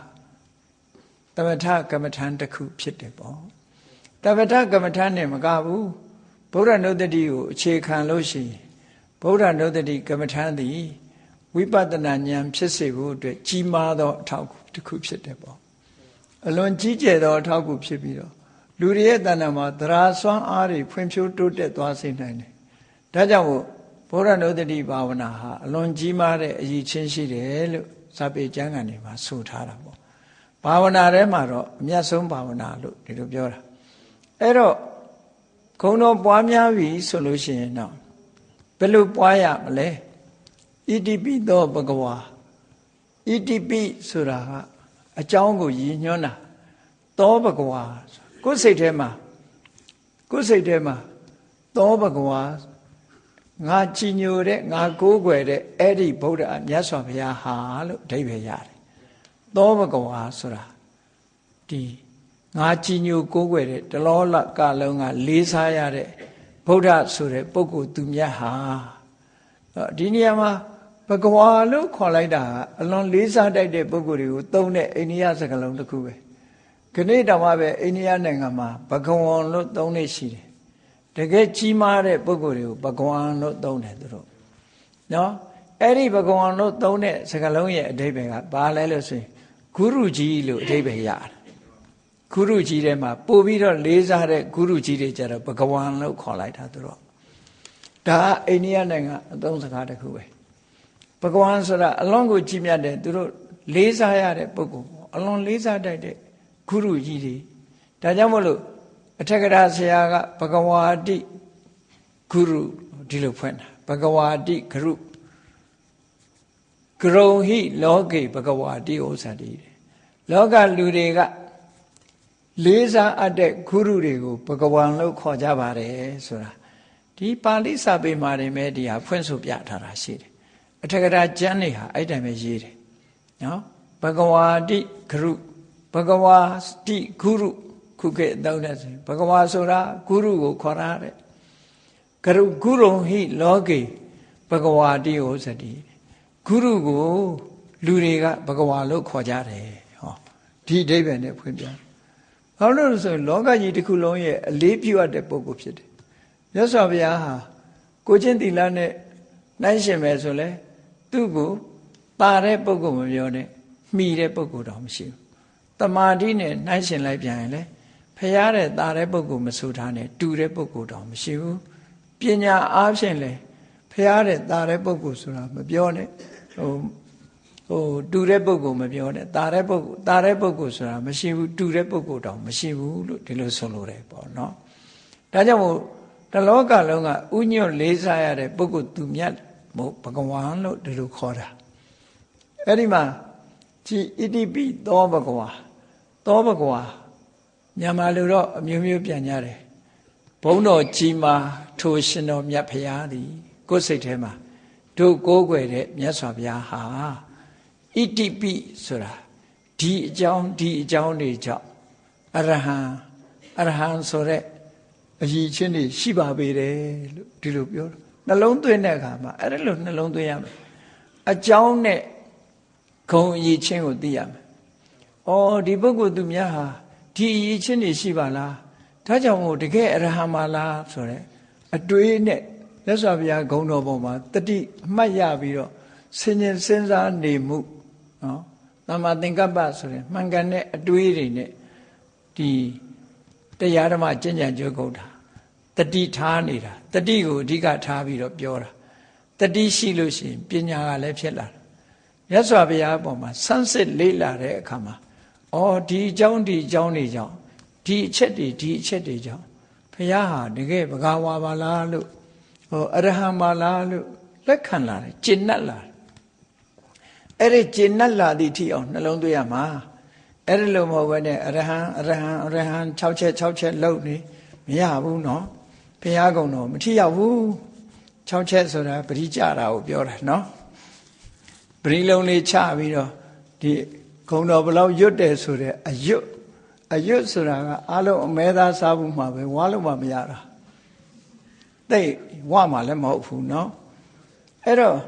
သမထကမ္မထံတစ်ခုဖြစ်တယ်ပေါ့သမထကမ္မထံနဲ့မကဘူးဗုဒ္ဓနုတ္တိကိုအခြေခံလို့ရှိရင်ဗုဒ္ဓနုတ္တိကမ္မထံသည်ဝိပဿနာဉာဏ်ဖြစ်စေဖို့အတွက်ကြီးမားသောအထောက်အကူတစ်ခုဖြစ်တယ်ပေါ့အလွန်ကြီးကျယ်သောအထောက်အကူဖြစ်ပြီးတော့လူတွေရဲ့တဏ္ဍာမှာသရာစွမ်းအားတွေဖွံ့ဖြိုးတိုးတက်သွားစေနိုင်တယ်ဒါကြောင့်မို့ဗုဒ္ဓနုတ္တိဘာဝနာဟာအလွန်ကြီးမားတဲ့အရေးချင်းရှိတယ်လို့စာပေကျမ်းဂန်တွေမှာဆိုထားတာပေါ့ဘာဝနာထဲမှာတော့အမြတ်ဆုံးဘာဝနာလို့ဒီလိုပြောတာအဲ့တော့ဂုဏ်တော်ပွားများပြီဆိုလို့ရှိရင်တော့ဘယ်လိုပွားရမလဲဣတိပိသောဘဂဝါဣတိပိဆိုတာကအကြောင်းကိုရည်ညွှန်းတာသောဘဂဝါကိုယ်စိတ်ထဲမှာသောဘဂဝါငါကြည်ညိုတဲ့ငါကိုးကွယ်တဲ့အဲ့ဒီဗုဒ္ဓမြတ်စွာဘုရားဟာလို့အဓိပ္ပာယ်ရတယ်သောဘဂဝါဆိုတာဒီငါကြည်ညိုကိုးကွယ်တဲ့တလောလကလုံးကလေးစားရတဲ့ဗုဒ္ဓဆိုတဲ့ပုဂ္ဂိုလ်သူမြတ်ဟာဒီနေရာမှာဘဂဝါလို့ခေါ်လိုက်တာအလွန်လေးစားတတ်တဲ့ပုဂ္ဂိုလ်တွေကိုသုံးတဲ့အိန္ဒိယစကားလုံးတစ်ခုပဲခဏတောင်မှပဲအိန္ဒိယနိုင်ငံမှာဘဂဝံလို့သုံးနေရှိတယ်တကယ်ကြီးမားတဲ့ပုဂ္ဂိုလ်တွေကိုဘဂဝံလို့သုံးတယ်သူတို့နော်အဲ့ဒီဘဂဝံလို့သုံးတဲ့စကားလုံးရဲ့အဓိပ္ပာယ်ကဘာလဲလို့ဆိုရင်ဂုရုကြီးလို့အဓိပ္ပာယ်ရတယ်ဂုရုကြီးထဲမှာပို့ပြီးတော့လေးစားတဲ့ဂုရုကြီးတွေကြတော့ဘဂဝံလို့ခေါ်လိုက်တာသူတို့ဒါအိန္ဒိယနိုင်ငံအသုံးစကားတစ်ခုပဲဘဂဝံဆိုတာအလွန်ကိုကြီးမြတ်တဲ့သူတို့လေးစားရတဲ့ပုဂ္ဂိုလ်ပေါ့အလွန်လေးစားတတ်တဲ့ဂုရုကြီးတွေဒါကြောင့်မို့လို့အထက်ကရာဆရာကဘဂဝါတိဂုရုဒီလိုဖွင့်တာဘဂဝါတိဂရုဂရုံဟိလောကေဘဂဝါတိဥစ္စာတိလောကလူတွေကလေးစားအပ်တဲ့ဂုရုတွေကိုဘဂဝံလို့ခေါ်ကြပါတယ်ဆိုတာဒီပါဠိစာပေမှာနေမဲ့ဒီဟာဖွင့်ဆိုပြထားတာရှိတယ်အထက်ကရာကျမ်းတွေဟာအဲ့တိုင်ပဲရေးတယ်နော်ဘဂဝါတိဂရုဘဂဝါတိဂုရုခုခေတ်တောင်းတဲ့ဆိုဘဂဝါဆိုတာဂုရုကိုခေါ်ရတဲ့ဂရုံဟိလောကေဘဂဝါတိဟောစတိဂုရုကိုလူတွေကဘဂဝါလို့ခေါ်ကြတယ်ဟောဒီအဓိပ္ပာယ်နဲ့ဖွင့်ပြဘာလို့လဲဆိုရင်လောကကြီးတစ်ခုလုံးရဲ့အလေးပြုအပ်တဲ့ပုဂ္ဂိုလ်ဖြစ်တယ်မြတ်စွာဘုရားဟာကိုချင်းသီလနဲ့နှိုင်းရှင်မယ်ဆိုလဲသူ့ကိုပါတဲ့ပုဂ္ဂိုလ်မပြောနဲ့မှီတဲ့ပုဂ္ဂိုလ်တော့မရှိဘူးတမာတိနဲ့နှိုင်းရှင်လိုက်ပြန်ရင်လေဖရာတဲ့တာတဲ့ပုဂ္ဂိုလ်မဆိုထားနဲ့တူတဲ့ပုဂ္ဂိုလ်တော့မရှိဘူးပညာအားဖြင့်လေဖရာတဲ့တာတဲ့ပုဂ္ဂိုလ်ဆိုတာမပြောနဲ့တူတဲ့ပုဂ္ဂိုလ်မပြောနဲ့တာတဲ့ပုဂ္ဂိုလ်ဆိုတာမရှိဘူးတူတဲ့ပုဂ္ဂိုလ်တော့မရှိဘူးလို့ဒီလိုဆိုလိုတယ်ပေါ့နော်ဒါကြောင့်မို့တလောကလုံးကဥညွတ်လေးစားရတဲ့ပုဂ္ဂိုလ်သူမြတ် မို့ဘဂဝါလို့ဒီလိုခေါ်တာအဲ့ဒီမှာကြည်ဣတိပိသောဘဂဝါသောဘဂဝါမြန်မာလူတော့အမျိုးမျိုးပြန်ကြတယ်ဘုန်းတော်ကြီးမှာထိုရှင်တော်မြတ်ဖရာသည်ကိုယ်စိတ်ထဲမှာတို့ကိုးကွယ်တဲ့မြတ်စွာဘုရားဟာဣတိပိဆိုတာဒီအကြောင်းတွေကြောင့်အရဟံဆိုတဲ့အရည်ချင်းတွေရှိပါပေတယ်လို့ဒီလိုပြောတယ်နှလုံးသွင်းတဲ့အခါမှာအဲ့ဒါလို့နှလုံးသွင်းရမယ်အကြောင်းနဲ့ဂုဏ်အရည်ချင်းကိုသိရမယ်ဩဒီပုဂ္ဂိုလ်သူများဟာဒီအရည်ချင်းတွေရှိပါလားဒါကြောင့်မို့တကယ်အရဟံပါလားဆိုတဲ့အတွေးနဲ့မြတ်စွာဘုရားဂုဏ်တော်ပေါ်မှာတတိအမှတ်ရပြီးတော့ဆင်ញင်စဉ်းစားနေမှုနော်သမ္မာသင်္ကပ္ပဆိုရင်မှန်ကန်တဲ့အတွေးတွေနဲ့ဒီတရားဓမ္မကျင့်ကြံကြိုးကုန်တာတတိထားနေတာတတိကိုအဓိကထားပြီးတော့ပြောတာတတိရှိလို့ရှိရင်ပညာကလည်းဖြစ်လာတယ်မြတ်စွာဘုရားအပေါ်မှာဆန်းစစ်လေ့လာတဲ့အခါမှာဩဒီအကြောင်းတွေကြောင့်ဒီအချက်တွေကြောင့်ဘုရားဟာတကယ်ဘဂဝါပါလားလို့အရဟံပါလားလို့လက်ခံလာတယ်ကျင့်တတ်လာတယ်အဲ့ဒီကျင့်တတ်လာသည့်ထိအောင်နှလုံးသွင်းရမှာအဲ့ဒါလို့မဟုတ်ဘဲနဲ့အရဟံ6ချက်လုပ်နေမရဘူးနော်ဘုရားကုံတော်မထိရောက်ဘူး6ချက်ဆိုတာပရိကြတာကိုပြောတာနော်ပရိလုံးလေးချပြီးတော့ဒီဂုံတော်ဘလောက်ရွတ်တယ်ဆိုတဲ့အရွတ်ဆိုတာကအားလုံးအမဲသားစားဘူးမှာပဲဝါလို့မှမရတာတိတ်ဝါမှလည်းမဟုတ်ဘူးနော်အဲ့တော့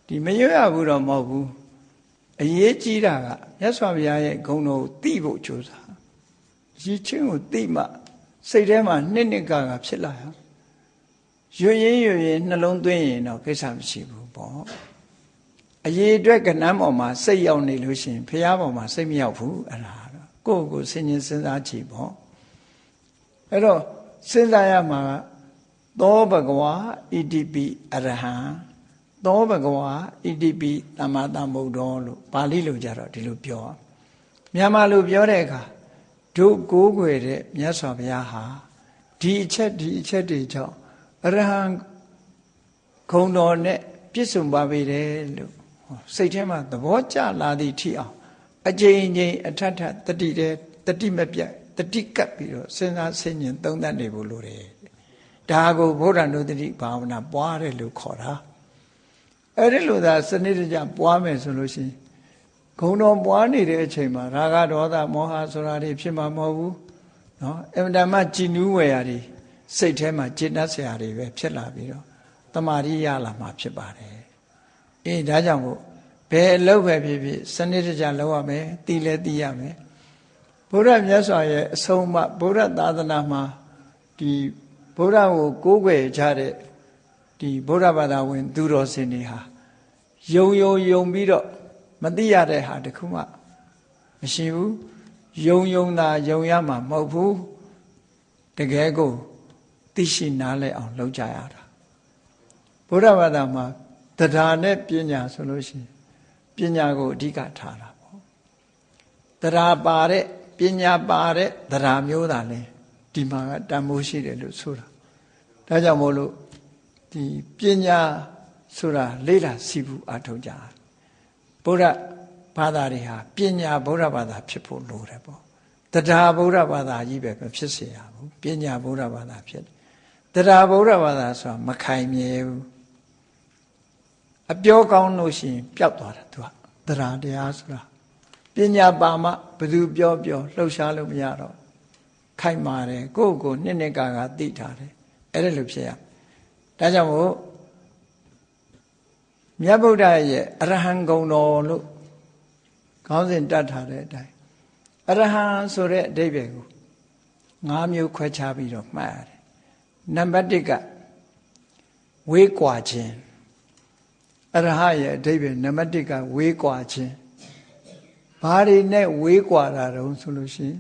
ဒီမရွတ်ရဘူးတော့မဟုတ်ဘူးအရေးကြီးတာကမြတ်စွာဘုရားရဲ့ဂုဏ်တော်ကိုသိဖို့ကြိုးစားရည်ချင်းကိုသိမှစိတ်ထဲမှာနှစ်ကဖြစ်လာရွရင်နှလုံးသွင်းရင်တော့ကိစ္စမရှိဘူးပေါ့အရေးအတွက်ကဏ္ဍပေါ်မှာစိတ်ရောက်နေလို့ရှိရင်ဘုရားပေါ်မှာစိတ်မရောက်ဘူးအဲ့ဒါတော့ကိုယ့်ကိုစဉ်းကျင်စဉ်းစားကြည့်ပေါ့အဲ့တော့စဉ်းစားရမှာသောဘဂဝါဣတိပိအရဟံသောဘဂဝါဣတိပိသမ္မာသမ္ဗုဒ္ဓောလို့ပါဠိလိုကြတော့ဒီလိုပြောမြန်မာလိုပြောတဲ့အခါတို့ကိုးကွယ်တဲ့မြတ်စွာဘုရားဟာဒီအချက်တွေကြောင့်အရဟံဂုဏ်တော်နဲ့ပြည့်စုံပါပေတယ်လို့စိတ်ထဲမှာသဘောကျလာသည့်ထိအောင်အကျဉ်းအထတတိမပြတ်တတိကပ်ပြီးတော့စဉ်းစားဆင်ခြင်သုံးသပ်နေဖို့လိုတယ်ဒါကိုဗုဒ္ဓနုတ္တိဘာဝနာပွားတယ်လို့ခေါ်တာအဲ့ဒီလိုသာစနစ်တကျပွားမယ်ဆိုလို့ရှိရင်ဂုဏ်တော်ပွားနေတဲ့အချိန်မှာရာဂဒေါသမောဟဆိုတာတွေဖြစ်မှာမဟုတ်ဘူးနော်အမှန်တမ်းကြည်နူးဝယ်ရာတွေစိတ်ထဲမှာจิตတတ်စရာတွေပဲဖြစ်လာပြီးတော့တမာရိရလာမှာဖြစ်ပါတယ်အေးဒါကြောင့်မို့ဘယ်အလုပ်ပဲဖြစ်ဖြစ်စနစ်တကျလုပ်ရမယ်သိလဲသိရမယ်ဘုရားမြတ်စွာရဲ့အဆုံးအမဘုရားသာသနာမှာဒီဘုရားကိုကိုးကွယ်ကြတဲ့ဒီဘုရားဘာသာဝင်သူတော်စင်တွေဟာယုံပြီးတော့မသိရတဲ့ဟာတခုမှမရှိဘူးယုံသာယုံရမှာမဟုတ်ဘူးတကယ်ကိုသိရှိနားလည်အောင်လုပ်ကြရတာဘုရားဘာသာမှာတရားနဲ့ပညာဆိုလို့ရှိရင်ပညာကိုအဓိကထားတာပေါ့တရားပါတဲ့ပညာပါတဲ့တရားမျိုးသာလဲဒီမှာကတန်ဖိုးရှိတယ်လို့ဆိုတာဒါကြောင့်မို့လို့ဒီပညာဆိုတာလေ့လာစီးပူအားထုတ်ကြဗုဒ္ဓဘာသာတွေဟာပညာဗုဒ္ဓဘာသာဖြစ်ဖို့လိုတယ်ပေါ့တရားဗုဒ္ဓဘာသာကြီးပဲမဖြစ်စေရဘူးပညာဗုဒ္ဓဘာသာဖြစ်တယ်တရားဗုဒ္ဓဘာသာဆိုတာမခိုင်မြဲဘူးအပြောကောင်းလို့ရှိရင်ပျောက်သွားတာသူကတရားတရားဆိုတာပညာပါမှဘယ်သူပြောလှုပ်ရှားလို့မရတော့ခိုင်မာတယ်ကိုယ့်ကိုနှစ်ကသိထားတယ်အဲ့ဒါလိုဖြစ်ရဒါကြောင့်မို့မြတ်ဗုဒ္ဓရဲ့အရဟံဂုဏ်တော်လို့ခေါင်းစဉ်တတ်ထားတဲ့အတိုင်းအရဟံဆိုတဲ့အဓိပ္ပာယ်ကို၅မျိုးခွဲခြားပြီးတော့မှတ်ရတယ်နံပါတ်1ကဝေးကွာခြင်းအရဟရဲ့အဓိပ္ပာယ်နံပါတ်1ကဝေးကွာခြင်းဘာတွေနဲ့ဝေးကွာတာတုံးဆိုလို့ရှိရင်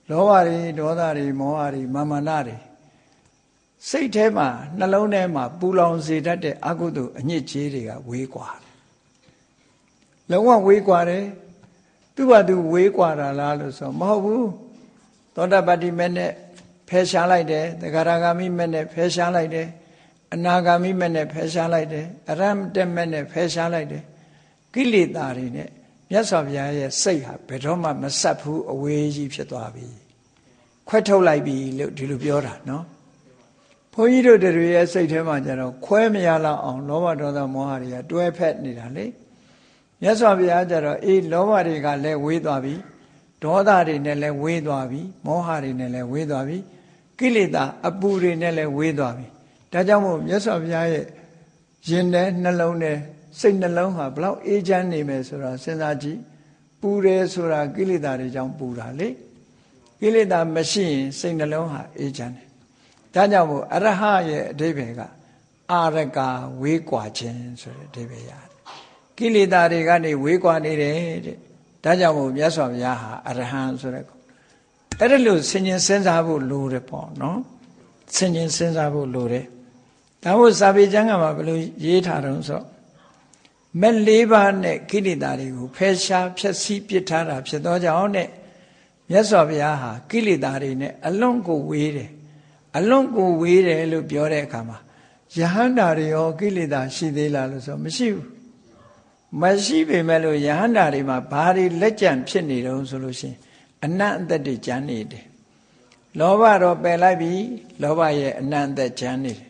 လောဘတွေဒေါသတွေမောဟတွေမာမနတွေစိတ်ထဲမှာနှလုံးထဲမှာပူလောင်စေတတ်တဲ့အကုသိုလ်အညစ်အကြေးတွေကဝေးကွာလုံးဝဝေးကွာတယ်သူ့ဘာသူဝေးကွာတာလားလို့ဆိုမဟုတ်ဘူးသောတာပတ္တိမဲ့နဲ့ဖယ်ရှားလိုက်တယ်သဂရဂါမိမဲ့နဲ့ဖယ်ရှားလိုက်တယ် အနာဂါမိမဲ့နဲ့ဖယ်ရှားလိုက်တယ်အရဟံတက်မဲ့နဲ့ဖယ်ရှားလိုက်တယ်ကိလေသာတွေနဲ့မြတ်စွာဘုရားရဲ့စိတ်ဟာဘယ်တော့မှမဆက်ဘူးအဝေးကြီးဖြစ်သွားပြီခွဲထုတ်လိုက်ပြီလို့ဒီလိုပြောတာနော်ဘုန်းကြီးတို့တွေရဲ့စိတ်ထဲမှာကျတော့ခွဲမရလောက်အောင်လောဘဒေါသမောဟတွေကတွဲဖက်နေတာလေမြတ်စွာဘုရားကျတော့အေးလောဘတွေကလည်းဝေးသွားပြီဒေါသတွေနဲ့လည်းဝေးသွားပြီမောဟတွေနဲ့လည်းဝေးသွားပြီကိလေသာအပူတွေနဲ့လည်းဝေးသွားပြီဒါကြောင့်မို့မြတ်စွာဘုရားရဲ့ရင်ထဲနှလုံးထဲစိတ်နှလုံးဟာဘလောက်အေးချမ်းနေမယ်ဆိုတာစဉ်းစားကြည့်ပူတယ်ဆိုတာကိလေသာတွေကြောင့်ပူတာလေကိလေသာမရှိရင်စိတ်နှလုံးဟာအေးချမ်းတယ်ဒါကြောင့်မို့အရဟရဲ့အဓိပ္ပာယ်ကအာရကဝေးကွာခြင်းဆိုတဲ့အဓိပ္ပာယ်ရတယ်ကိလေသာတွေကနေဝေးကွာနေတယ်တဲ့ဒါကြောင့်မို့မြတ်စွာဘုရားဟာအရဟံဆိုတဲ့အဲ့ဒါလို့ဆင်ញင်စဉ်းစားဖို့လိုတယ်ပေါ့နော်ဆင်ញင်စဉ်းစားဖို့လိုတယ်ဒါမို့စာပေကျမ်းကမှာဘယ်လိုရေးထားတုံးဆိုမဲ့၄ပါးနဲ့ကိလေသာတွေကိုဖယ်ရှားဖျက်ဆီးပစ်ထားတာဖြစ်သောကြောင့်နဲ့မြတ်စွာဘုရားဟာကိလေသာတွေနဲ့အလွန်ကိုဝေးတယ်အလွန်ကိုဝေးတယ်လို့ပြောတဲ့အခါမှာယဟန္တာတွေရောကိလေသာရှိသေးလားလို့ဆိုမရှိဘူးမရှိပေမဲ့လို့ယဟန္တာတွေမှာဘာတွေလက်ကျန်ဖြစ်နေတုံးဆိုလို့ရှိရင်အနတ်အသက်တွေကျန်နေတယ်လောဘတော့ပယ်လိုက်ပြီလောဘရဲ့အနတ်အသက်ကျန်နေတယ်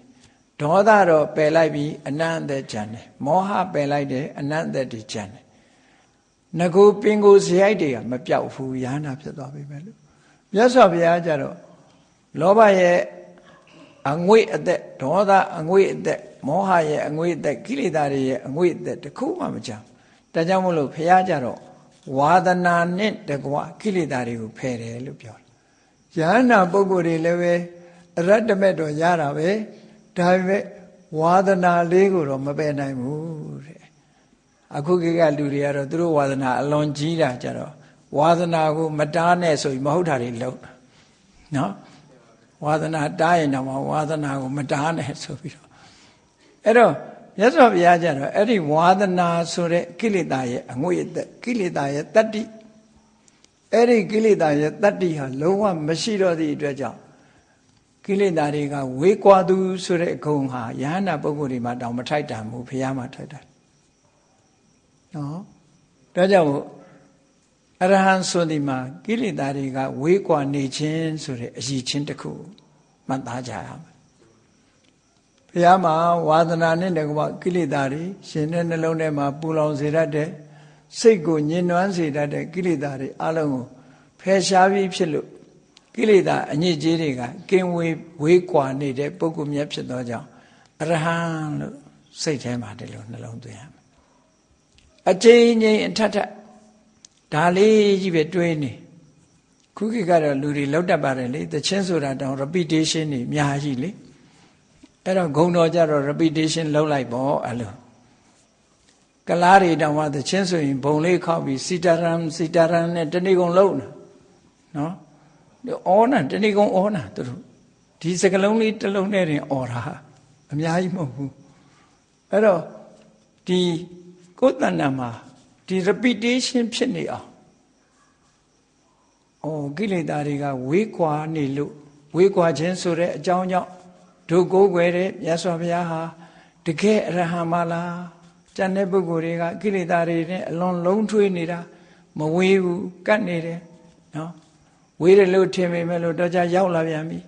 ဒေါသတော့ပယ်လိုက်ပြီအနတ်အသက်ကျန်တယ်မောဟပယ်လိုက်တယ်အနတ်အသက်တွေကျန်တယ်ငကိုပင်ကိုဇယိုက်တွေကမပြောက်ဘူးယဟန္တာဖြစ်သွားပြီပဲလို့မြတ်စွာဘုရားကျတော့လောဘရဲ့အငွေ့အသက်ဒေါသအငွေ့အသက်မောဟရဲ့အငွေ့အသက်ကိလေသာတွေရဲ့အငွေ့အသက်တခုမှမကြောက်ဒါကြောင့်မို့လို့ဘုရားကျတော့ဝါဒနာနဲ့တကွကိလေသာတွေကိုဖယ်တယ်လို့ပြောတယ်ယဟန္တာပုဂ္ဂိုလ်တွေလည်းပဲအရတ္တမဲ့တော့ရတာပဲဒါပေမဲ့ဝါဒနာလေးကိုတော့မပယ်နိုင်ဘူးတဲ့အခုခေတ်ကလူတွေကတော့သူတို့ဝါဒနာအလွန်ကြီးတာကြတော့ဝါဒနာကိုမတားနဲ့ဆိုပြီးမဟုတ်တာတွေလုပ်တာနော်ဝါဒနာတားရင်တော့ဝါဒနာကိုမတားနဲ့ဆိုပြီးတော့အဲ့တော့မြတ်စွာဘုရားကျတော့အဲ့ဒီဝါဒနာဆိုတဲ့ကိလေသာရဲ့အငွေ့အသက်ကိလေသာရဲ့တတ္တိအဲ့ဒီကိလေသာရဲ့တတ္တိဟာလုံးဝမရှိတော့သည့်အတွက်ကြောင့်ကိလေသာတွေကဝေးကွာသူဆိုတဲ့ဂုဏ်ဟာယဟန္တာပုဂ္ဂိုလ်တွေမှာတောင်မထိုက်တန်ဘူးဘုရားမှာထိုက်တယ်နော်ဒါကြောင့်အရဟံဆိုဒီမှာကိလေသာတွေကဝေးကွာနေခြင်းဆိုတဲ့အရည်ချင်းတစ်ခုမှတ်သားကြရမယ်ဘုရားမှာဝါဒနာနဲ့တကွကိလေသာတွေရှင်တဲ့နှလုံးထဲမှာပူလောင်စေတတ်တဲ့စိတ်ကိုညှဉ်းနှွမ်းစေတတ်တဲ့ကိလေသာတွေအလုံးကိုဖယ်ရှားပြီးဖြစ်လို့ကိလေသာအညစ်အကြေးတွေကကင်းဝေးကွာနေတဲ့ပုဂ္ဂိုလ်မြတ်ဖြစ်သောကြောင့်အရဟံလို့စိတ်ထဲမှာဒီလိုနှလုံးသွင်းရမယ်အကျဉ်းချင်းအထက်ထက်ဒါလေးကြီးပဲတွေးနေခုခေတ်ကတော့လူတွေလောက်တတ်ပါတယ်လေသချင်းဆိုတာတောင် repetition နေအများကြီးလေအဲ့တော့ဂုံတော်ကြတော့ repetition လုပ်လိုက်ပေါ့အဲ့လိုကလားတွေတောင်မှသချင်းဆိုရင်ဘုံလေးခောက်ပြီးစီတာရန်နဲ့တဏိကုံလုံးနော်အော်နာတဏိကုံအော်နာသူတို့ဒီစကလုံးလေးတစ်လုံးနဲ့တင်အော်တာအများကြီးမဟုတ်ဘူးအဲ့တော့ဒီကိုယ်တဏ္ဍာမှာဒီ repetition ဖြစ်နေအောင်ကိလေသာတွေကဝေးကွာနေလို့ဝေးကွာခြင်းဆိုတဲ့အကြောင်းကြောင့်ဒုကိုးကွယ်တဲ့မြတ်စွာဘုရားဟာတကယ်အရဟံမလားကျန်တဲ့ပုဂ္ဂိုလ်တွေကကိလေသာတွေနဲ့အလွန်လုံးထွေးနေတာမဝေးဘူးကတ်နေတယ်နော်ဝေးတယ်လို့ထင်ပေမဲ့လို့တော့ကြရောက်လာပြန်ပြီ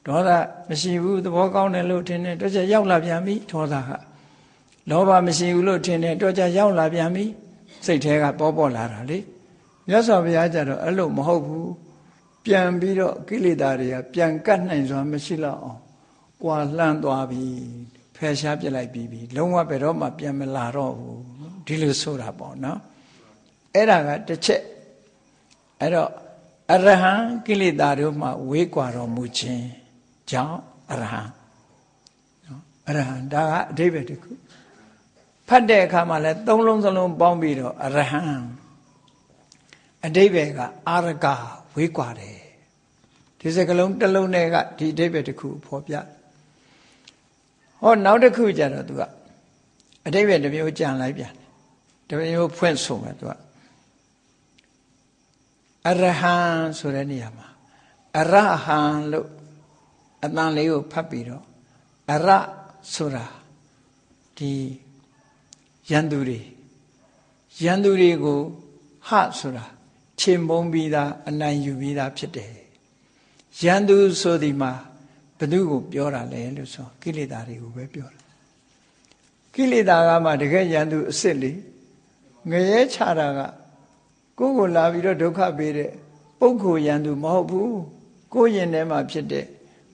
ဒေါသမရှိဘူးသဘောကောင်းတယ်လို့ထင်တယ်တော့ကြရောက်လာပြန်ပြီဒေါသကလောဘမရှိဘူးလို့ထင်တယ်တော့ကြရောက်လာပြန်ပြီစိတ်ထဲကပေါ်လာတာလေမြတ်စွာဘုရားကျတော့အဲ့လိုမဟုတ်ဘူးပြန်ပြီးတော့ကိလေသာတွေကပြန်ကတ်နိုင်စွာမရှိတော့အောင်ကွာလှမ်းသွားပြီဖယ်ရှားပြလိုက်ပြီးလုံးဝဘယ်တော့မှပြန်မလာတော့ဘူးဒီလိုဆိုတာပေါ့နော်အဲ့ဒါကတစ်ချက်အဲ့တော့အရဟံကိလေသာတို့မှဝေးကွာတော်မူခြင်းကြောင့်အရဟံနော်အရဟံဒါကအဓိပ္ပာယ်တစ်ခုဖတ်တဲ့အခါမှာလဲသုံးလုံးစလုံးပေါင်းပြီးတော့အရဟံအဓိပ္ပာယ်ကအာရကဝေးကွာတယ်ဒီစကလုံးတစ်လုံးနဲ့ကဒီအဓိပ္ပာယ်တစ်ခုဖော်ပြဟောနောက်တစ်ခုကျတော့သူကအဓိပ္ပာယ်တစ်မျိုးကြံလိုက်ပြန်တယ်တစ်မျိုးဖွင့်ဆိုမယ်သူကအရဟံဆိုတဲ့နေရာမှာအရဟံလို့အတန်လေးကိုဖတ်ပြီးတော့ အရဆိုတာဒီရန်သူတွေကိုဟဆိုတာခြေမုံပြီးသားအနိုင်ယူပြီးသားဖြစ်တယ်ရန်သူဆိုဒီမှာဘယ်သူကိုပြောတာလဲလို့ဆိုကိလေသာတွေကိုပဲပြောတာကိလေသာကမှတကယ်ရန်သူအစ်စ်လေငရဲချတာကကိုယ်ကိုလာပြီးတော့ဒုက္ခပေးတဲ့ပုဂ္ဂိုလ်ရန်သူမဟုတ်ဘူးကိုယ်ရင်ထဲမှာဖြစ်တဲ့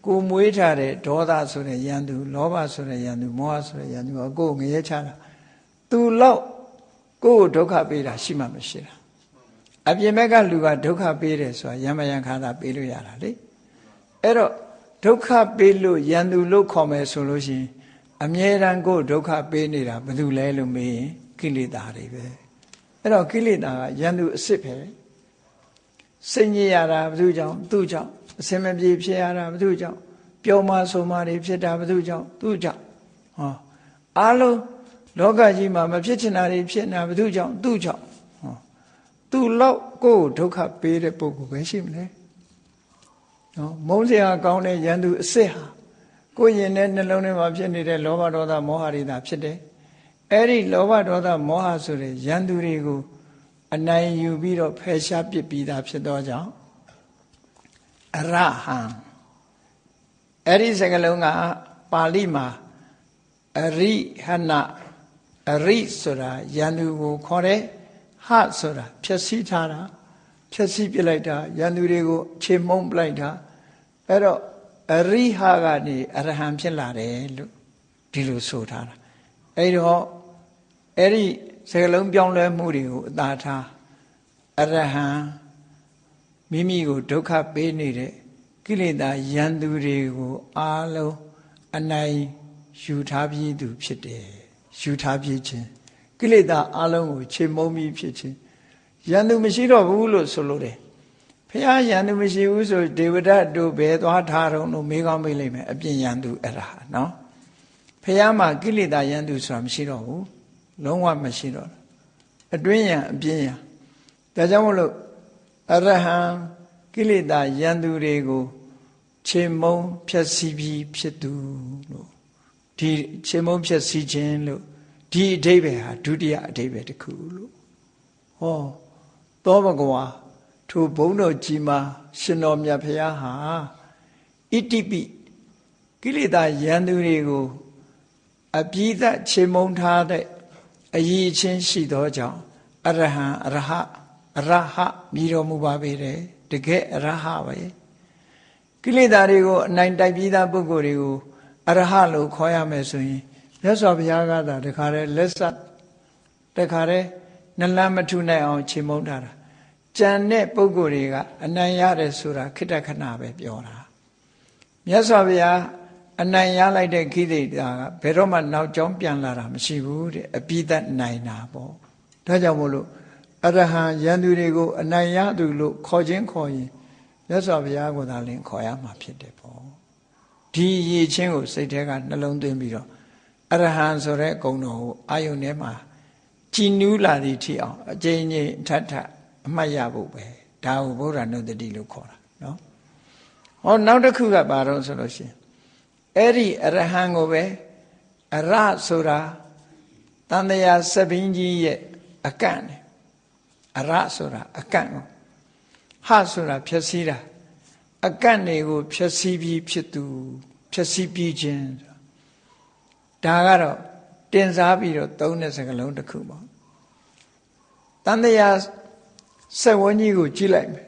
ကိုမွေးထားတဲ့ဒေါသဆိုတဲ့ရန်သူလောဘဆိုတဲ့ရန်သူမောဟဆိုတဲ့ရန်သူကကိုယ်ငရဲချတာသူလောက်ကိုယ်ကိုဒုက္ခပေးတာရှိမှမရှိတာအပြင်ဘက်ကလူကဒုက္ခပေးတယ်ဆိုတာယမယံခါသာပေးလို့ရတာလေအဲ့တော့ဒုက္ခပေးလို့ရန်သူလို့ခေါ်မယ်ဆိုလို့ရှိရင်အမြဲတမ်းကိုယ်ဒုက္ခပေးနေတာဘယ်သူလဲလို့မေးရင်ကိလေသာတွေပဲအဲ့တော့ကိလေသာကရန်သူအစ်စ်ပဲစိတ်ညစ်ရတာဘယ်သူကြောင့်သူ့ကြောင့်အစင်မပြေဖြစ်ရတာဘယ်သူကြောင့်ပျော်မှဆိုမှတွေဖြစ်တာဘယ်သူကြောင့်သူ့ကြောင့်ဟောအားလုံးလောကကြီးမှာမဖြစ်ချင်တာတွေဖြစ်နေတာဘယ်သူကြောင့်သူ့ကြောင့်ဟောသူ့လောက်ကိုယ်ဒုက္ခပေးတဲ့ပုဂ္ဂိုလ်ပဲရှိမလဲနော်မုန်းစရာကောင်းတဲ့ရန်သူအစ်စ်ဟာကိုယ်ရင်ထဲနှလုံးထဲမှာဖြစ်နေတဲ့လောဘဒေါသမောဟတွေသာဖြစ်တယ်အဲ့ဒီလောဘဒေါသမောဟဆိုတဲ့ရန်သူတွေကိုအနိုင်ယူပြီးတော့ဖယ်ရှားပစ်ပြီးသားဖြစ်သောကြောင့်အရဟံအဲ့ဒီစကားလုံးကပါဠိမှာအရိဟနအရိဆိုတာရန်သူကိုခေါ်တယ်ဟဆိုတာဖြည့်ဆည်းထားတာဖြည့်ဆည်းပြလိုက်တာရန်သူတွေကိုခြေမှုန်းပလိုက်တာအဲ့တော့အရိဟကနေအရဟံဖြစ်လာတယ်လို့ဒီလိုဆိုထားတာအဲ့တော့အဲ့ဒီစကားလုံးပြောင်းလဲမှုတွေကိုအသာထားအရဟံမိမိကိုဒုက္ခပေးနေတဲ့ကိလေသာရန်သူတွေကိုအားလုံးအနိုင်ယူထားပြီးသူဖြစ်တယ်ယူထားပြီးခြင်းကိလေသာအားလုံးကိုခြေမုံပြီးဖြစ်ခြင်းရန်သူမရှိတော့ဘူးလို့ဆိုလို့တယ်ဘုရားရန်သူမရှိဘူးဆိုဒေဝဒတ်တို့ဘယ်သွားထားတော့လို့မေးကောင်းမေးလိုက်မယ်အပြင်ရန်သူအဲ့ဒါနော်ဘုရားမှာကိလေသာရန်သူဆိုတာမရှိတော့ဘူးလုံးဝမရှိတော့အတွင်းရန်အပြင်ရန်ဒါကြောင့်မလို့အရဟံကိလေသာရန်သူတွေကိုခြေမုံဖြည့်ဆည်းပြီးဖြစ်သူလို့ဒီခြေမုံဖြည့်ဆည်းခြင်းလို့ဒီအဓိပ္ပာယ်ဟာဒုတိယအဓိပ္ပာယ်တစ်ခုလို့ဟောသောဘဂဝါထိုဘုန်းတော်ကြီးမှာရှင်တော်မြတ်ဖရာဟာဣတိပိကိလေသာရန်သူတွေကိုအပြည့်သက်ခြေမုံထားတဲ့အရေးချင်းရှိသောကြောင့်အရဟံအရဟမြည်တော်မူပါပေတယ်တကယ်အရဟပဲကိလေသာတွေကိုအနိုင်တိုက်ပြီးသားပုဂ္ဂိုလ်တွေကိုအရဟလို့ခေါ်ရမယ်ဆိုရင်မြတ်စွာဘုရားကသာတခါတည်းလက်ဆက်တခါတည်းနှလမ်းမထုနိုင်အောင်ခြေမုံထားတာကြံတဲ့ပုဂ္ဂိုလ်တွေကအနိုင်ရတယ်ဆိုတာခိတ္တခဏပဲပြောတာမြတ်စွာဘုရားအနိုင်ရလိုက်တဲ့ခိသိတာကဘယ်တော့မှနောက်ကျောင်းပြန်လာတာမရှိဘူးတဲ့အပိသတ်နိုင်တာပေါ့ဒါကြောင့်မို့လို့အရဟံရန်သူတွေကိုအနိုင်ရသူလို့ခေါ်ခြင်းခေါ်ရင်မြတ်စွာဘုရားကိုသာလင်ခေါ်ရမှာဖြစ်တယ်ပေါ့ဒီရည်ချင်းကိုစိတ်ထဲကနှလုံးသွင်းပြီးတော့အရဟံဆိုတဲ့ဂုဏ်တော်ကိုအာယုန်ထဲမှာကြည်နူးလာသည့်ထိအောင်အကျဉ်းချင်းထပ်ထပ်အမှတ်ရဖို့ပဲဒါကိုဗုဒ္ဓနုတ္တိလို့ခေါ်တာနော်ဟောနောက်တစ်ခုကဘာတော့ဆိုလို့ရှိရင်အဲ့ဒီအရဟံကိုပဲအရဆိုတာတန်တရားစပင်းကြီးရဲ့အကန့်နဲ့အရဆိုတာအကန့်ကိုဟဆိုတာဖြည့်ဆည်းတာအကန့်တွေကိုဖြည့်ဆည်းပြီးဖြစ်သူဖြည့်ဆည်းပြီးခြင်းဒါကတော့တင်စားပြီးတော့သုံးတဲ့စကားလုံးတစ်ခုပေါ့တန်တရားစက်ဝန်းကြီးကိုကြည့်လိုက်မယ်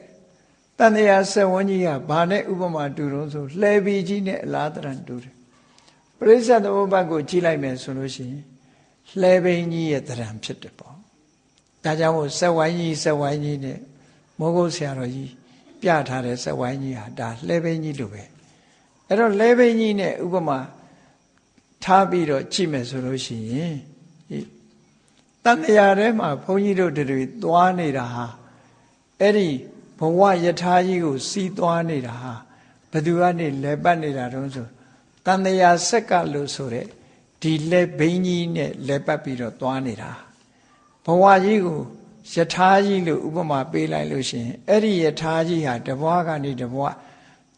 တန်တရားစက်ဝန်းကြီးကဘာနဲ့ဥပမာတူတော့ဆိုလှဲပီကြီးနဲ့အလားတရံတူတယ်ပရိစ္ဆေသမုပ္ပါဒ်ကိုကြည့်လိုက်မယ်ဆိုလို့ရှိရင်လှဲပိန်းကြီးရဲ့တရံဖြစ်တယ်ပေါ့ဒါကြောင့်မို့စက်ဝိုင်းကြီးနဲ့မိုးကုတ်ဆရာတော်ကြီးပြထားတဲ့စက်ဝိုင်းကြီးဟာဒါလှဲပိန်းကြီးလိုပဲအဲ့တော့လှဲပိန်းကြီးနဲ့ဥပမာထားပြီးတော့ကြည့်မယ်ဆိုလို့ရှိရင်တန်တရားထဲမှာဘုန်းကြီးတို့တွေသွားနေတာဟာအဲ့ဒီဘဝယထာကြီးကိုစီးသွားနေတာဟာဘယ်သူကနေလဲပတ်နေတာတုံးဆိုတန်တရားဆက်ကလို့ဆိုတဲ့ဒီလက်ဘိန်းကြီးနဲ့လဲပတ်ပြီးတော့သွားနေတာဘဝကြီးကိုယထာကြီးလို့ဥပမာပေးလိုက်လို့ရှိရင်အဲ့ဒီယထာကြီးဟာတဘဝကနေတဘဝ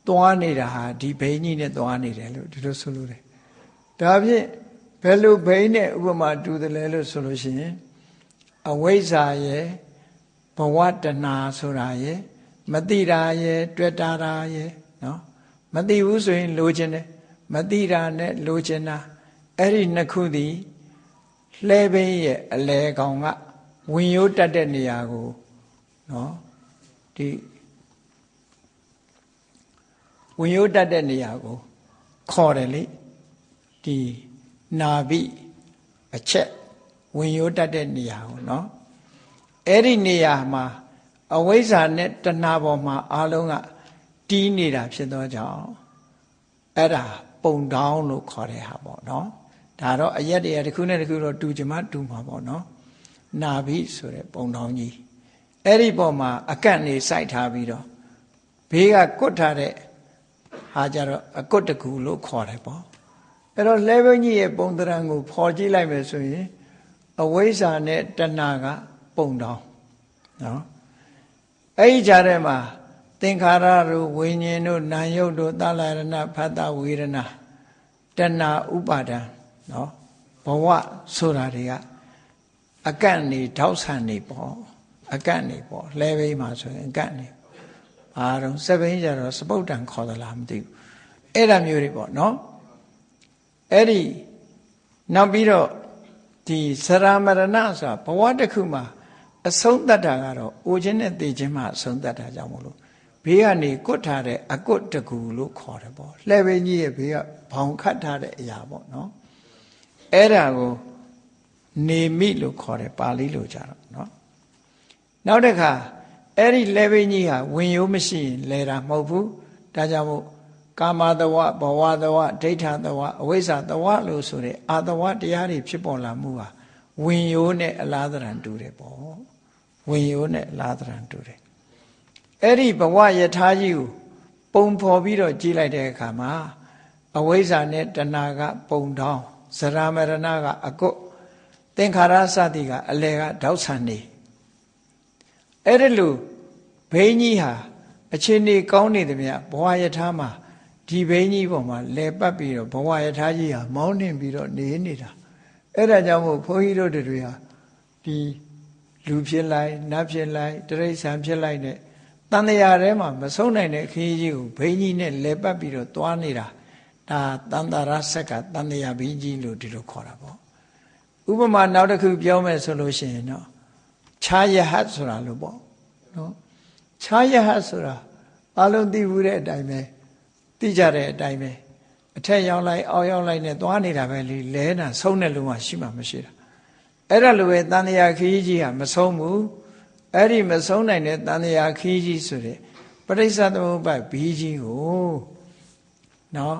သွားနေတာဟာဒီဘိန်းကြီးနဲ့သွားနေတယ်လို့ဒီလိုဆိုလို့တယ် ဒါဖြင့်ဘယ်လိုဘိန်းနဲ့ဥပမာတူတယ်လဲလို့ဆိုလို့ရှိရင်အဝိဇ္ဇာရဲ့ဘဝတဏှာဆိုတာရဲ့မတိတာရဲ့တွေ့တာရဲ့နော်မတိဘူးဆိုရင်လိုချင်တယ်မတိတာနဲ့လိုချင်တာအဲ့ဒီနှစ်ခုသည်လှဲဘိန်းရဲ့အလဲကောင်ကဝင်ရိုးတက်တဲ့နေရာကိုနော်ဒီဝင်ရိုးတက်တဲ့နေရာကိုခေါ်တယ်လေဒီနာဘိအချက်ဝင်ရိုးတက်တဲ့နေရာကိုနော်အဲ့ဒီနေရာမှာအဝိဇ္ဇာနဲ့တဏှာပေါ်မှာအလုံးကတီးနေတာဖြစ်သောကြောင့်အဲ့ဒါပုံတောင်းလို့ခေါ်တဲ့ဟာပေါ့နော်ဒါတော့အရက်တရားတစ်ခုနဲ့တစ်ခုတော့တူကြမှာတူမှာပေါ့နော်နာဘိဆိုတဲ့ပုံတောင်းကြီးအဲ့ဒီပေါ်မှာအကန့်နေစိုက်ထားပြီးတော့ဘေးကကွတ်ထားတဲ့ဟာကြတော့အကွတ်တကူလို့ခေါ်တယ်ပေါ့အဲ့တော့လဲဘုန်းကြီးရဲ့ပုံသဏ္ဍာန်ကိုဖော်ကြည့်လိုက်မယ်ဆိုရင်အဝိဇ္ဇာနဲ့တဏှာကပုံတောင်းနော်အဲ့ဒီကြားထဲမှာသင်္ခါရတို့ဝိညာဉ်တို့နာယုတ်တို့သလရဏဖတ်တဝေဒနာတဏှာဥပါဒံနော်ဘဝဆိုတာတွေကအကန့်နေထောက်ဆံနေပေါ့အကန့်နေပေါ့လဲဘိန်းမှာဆိုရင်အကန့်နေဘာတော့စပိန်ကြတော့စပုတ်တန်ခေါ်သလားမသိဘူးအဲ့ဒါမျိုးတွေပေါ့နော်အဲ့ဒီနောက်ပြီးတော့ဒီစရာမရဏဆိုတာဘဝတစ်ခုမှာအဆုံးသတ်တာကတော့အိုခြင်းနဲ့သိခြင်းမှာအဆုံးသတ်တာကြောင့်မလို့ဘေးကနေကွတ်ထားတဲ့အကွတ်တကူလို့ခေါ်တယ်ပေါ့လှဲဘိန်းကြီးရဲ့ဘေးကဘောင်ခတ်ထားတဲ့အရာပေါ့နော်အဲ့ဒါကိုနေမိလို့ခေါ်တယ်ပါဠိလိုကြတော့နော်နောက်တစ်ခါအဲ့ဒီလဲဘိန်းကြီးဟာဝင်ရိုးမရှိရင်လဲတာမဟုတ်ဘူးဒါကြောင့်မို့ကာမတဝဘဝတဝဒိဋ္ဌတဝအဝိဇ္ဇာတဝလို့ဆိုတဲ့အာတဝတရားတွေဖြစ်ပေါ်လာမှုဟာဝင်ရိုးနဲ့အလားတရံတူတယ်ပေါ့ဝင်ရိုးနဲ့အလားတရံတူတယ်အဲ့ဒီဘဝယထာကြီးကိုပုံဖော်ပြီးတော့ကြည့်လိုက်တဲ့အခါမှာအဝိဇ္ဇာနဲ့တဏှာကပုံတောင်းဇရာမရဏကအကွတ်သင်္ခါရစသည်ကအလယ်ကတောက်ဆံနေအဲ့ဒီလိုဘိန်းကြီးဟာအခြေအနေကောင်းနေသမျှဘဝယထာမှာဒီဘိန်းကြီးပေါ်မှာလဲပတ်ပြီးတော့ဘဝယထာကြီးဟာမောင်းနှင်ပြီးတော့နေနေတာအဲ့ဒါကြောင့်မို့ဘုန်းကြီးတို့တွေဟာဒီလူဖြစ်လိုက်နတ်ဖြစ်လိုက်တိရစ္ဆာန်ဖြစ်လိုက်နဲ့တန်တရားထဲမှာမဆုံးနိုင်တဲ့ခရီးကြီးကိုဘိန်းကြီးနဲ့လဲပတ်ပြီးတော့သွားနေတာဒါတန်တရာဆက်ကတန်တရားဘိန်းကြီးလို့ဒီလိုခေါ်တာပေါ့ဥပမာနောက်တစ်ခုပြောမယ်ဆိုလို့ရှိရင်တော့ခြားယဟတ်ဆိုတာလို့ပေါ့နော်ခြားယဟတ်ဆိုတာအလုံးသိဘူးတဲ့အတိုင်းပဲသိကြတဲ့အတိုင်းပဲအထက်ရောက်လိုက်အောက်ရောက်လိုက်နဲ့သွားနေတာပဲလေလဲတာဆုံးတဲ့လူမှရှိမှမရှိတာအဲ့ဒါလိုပဲတန်တရားခရီးကြီးဟာမဆုံးဘူးအဲ့ဒီမဆုံးနိုင်တဲ့တန်တရားခရီးကြီးဆိုတဲ့ပရိစ္ဆသမုပ္ပါဒ်ဘီးကြီးကိုနော်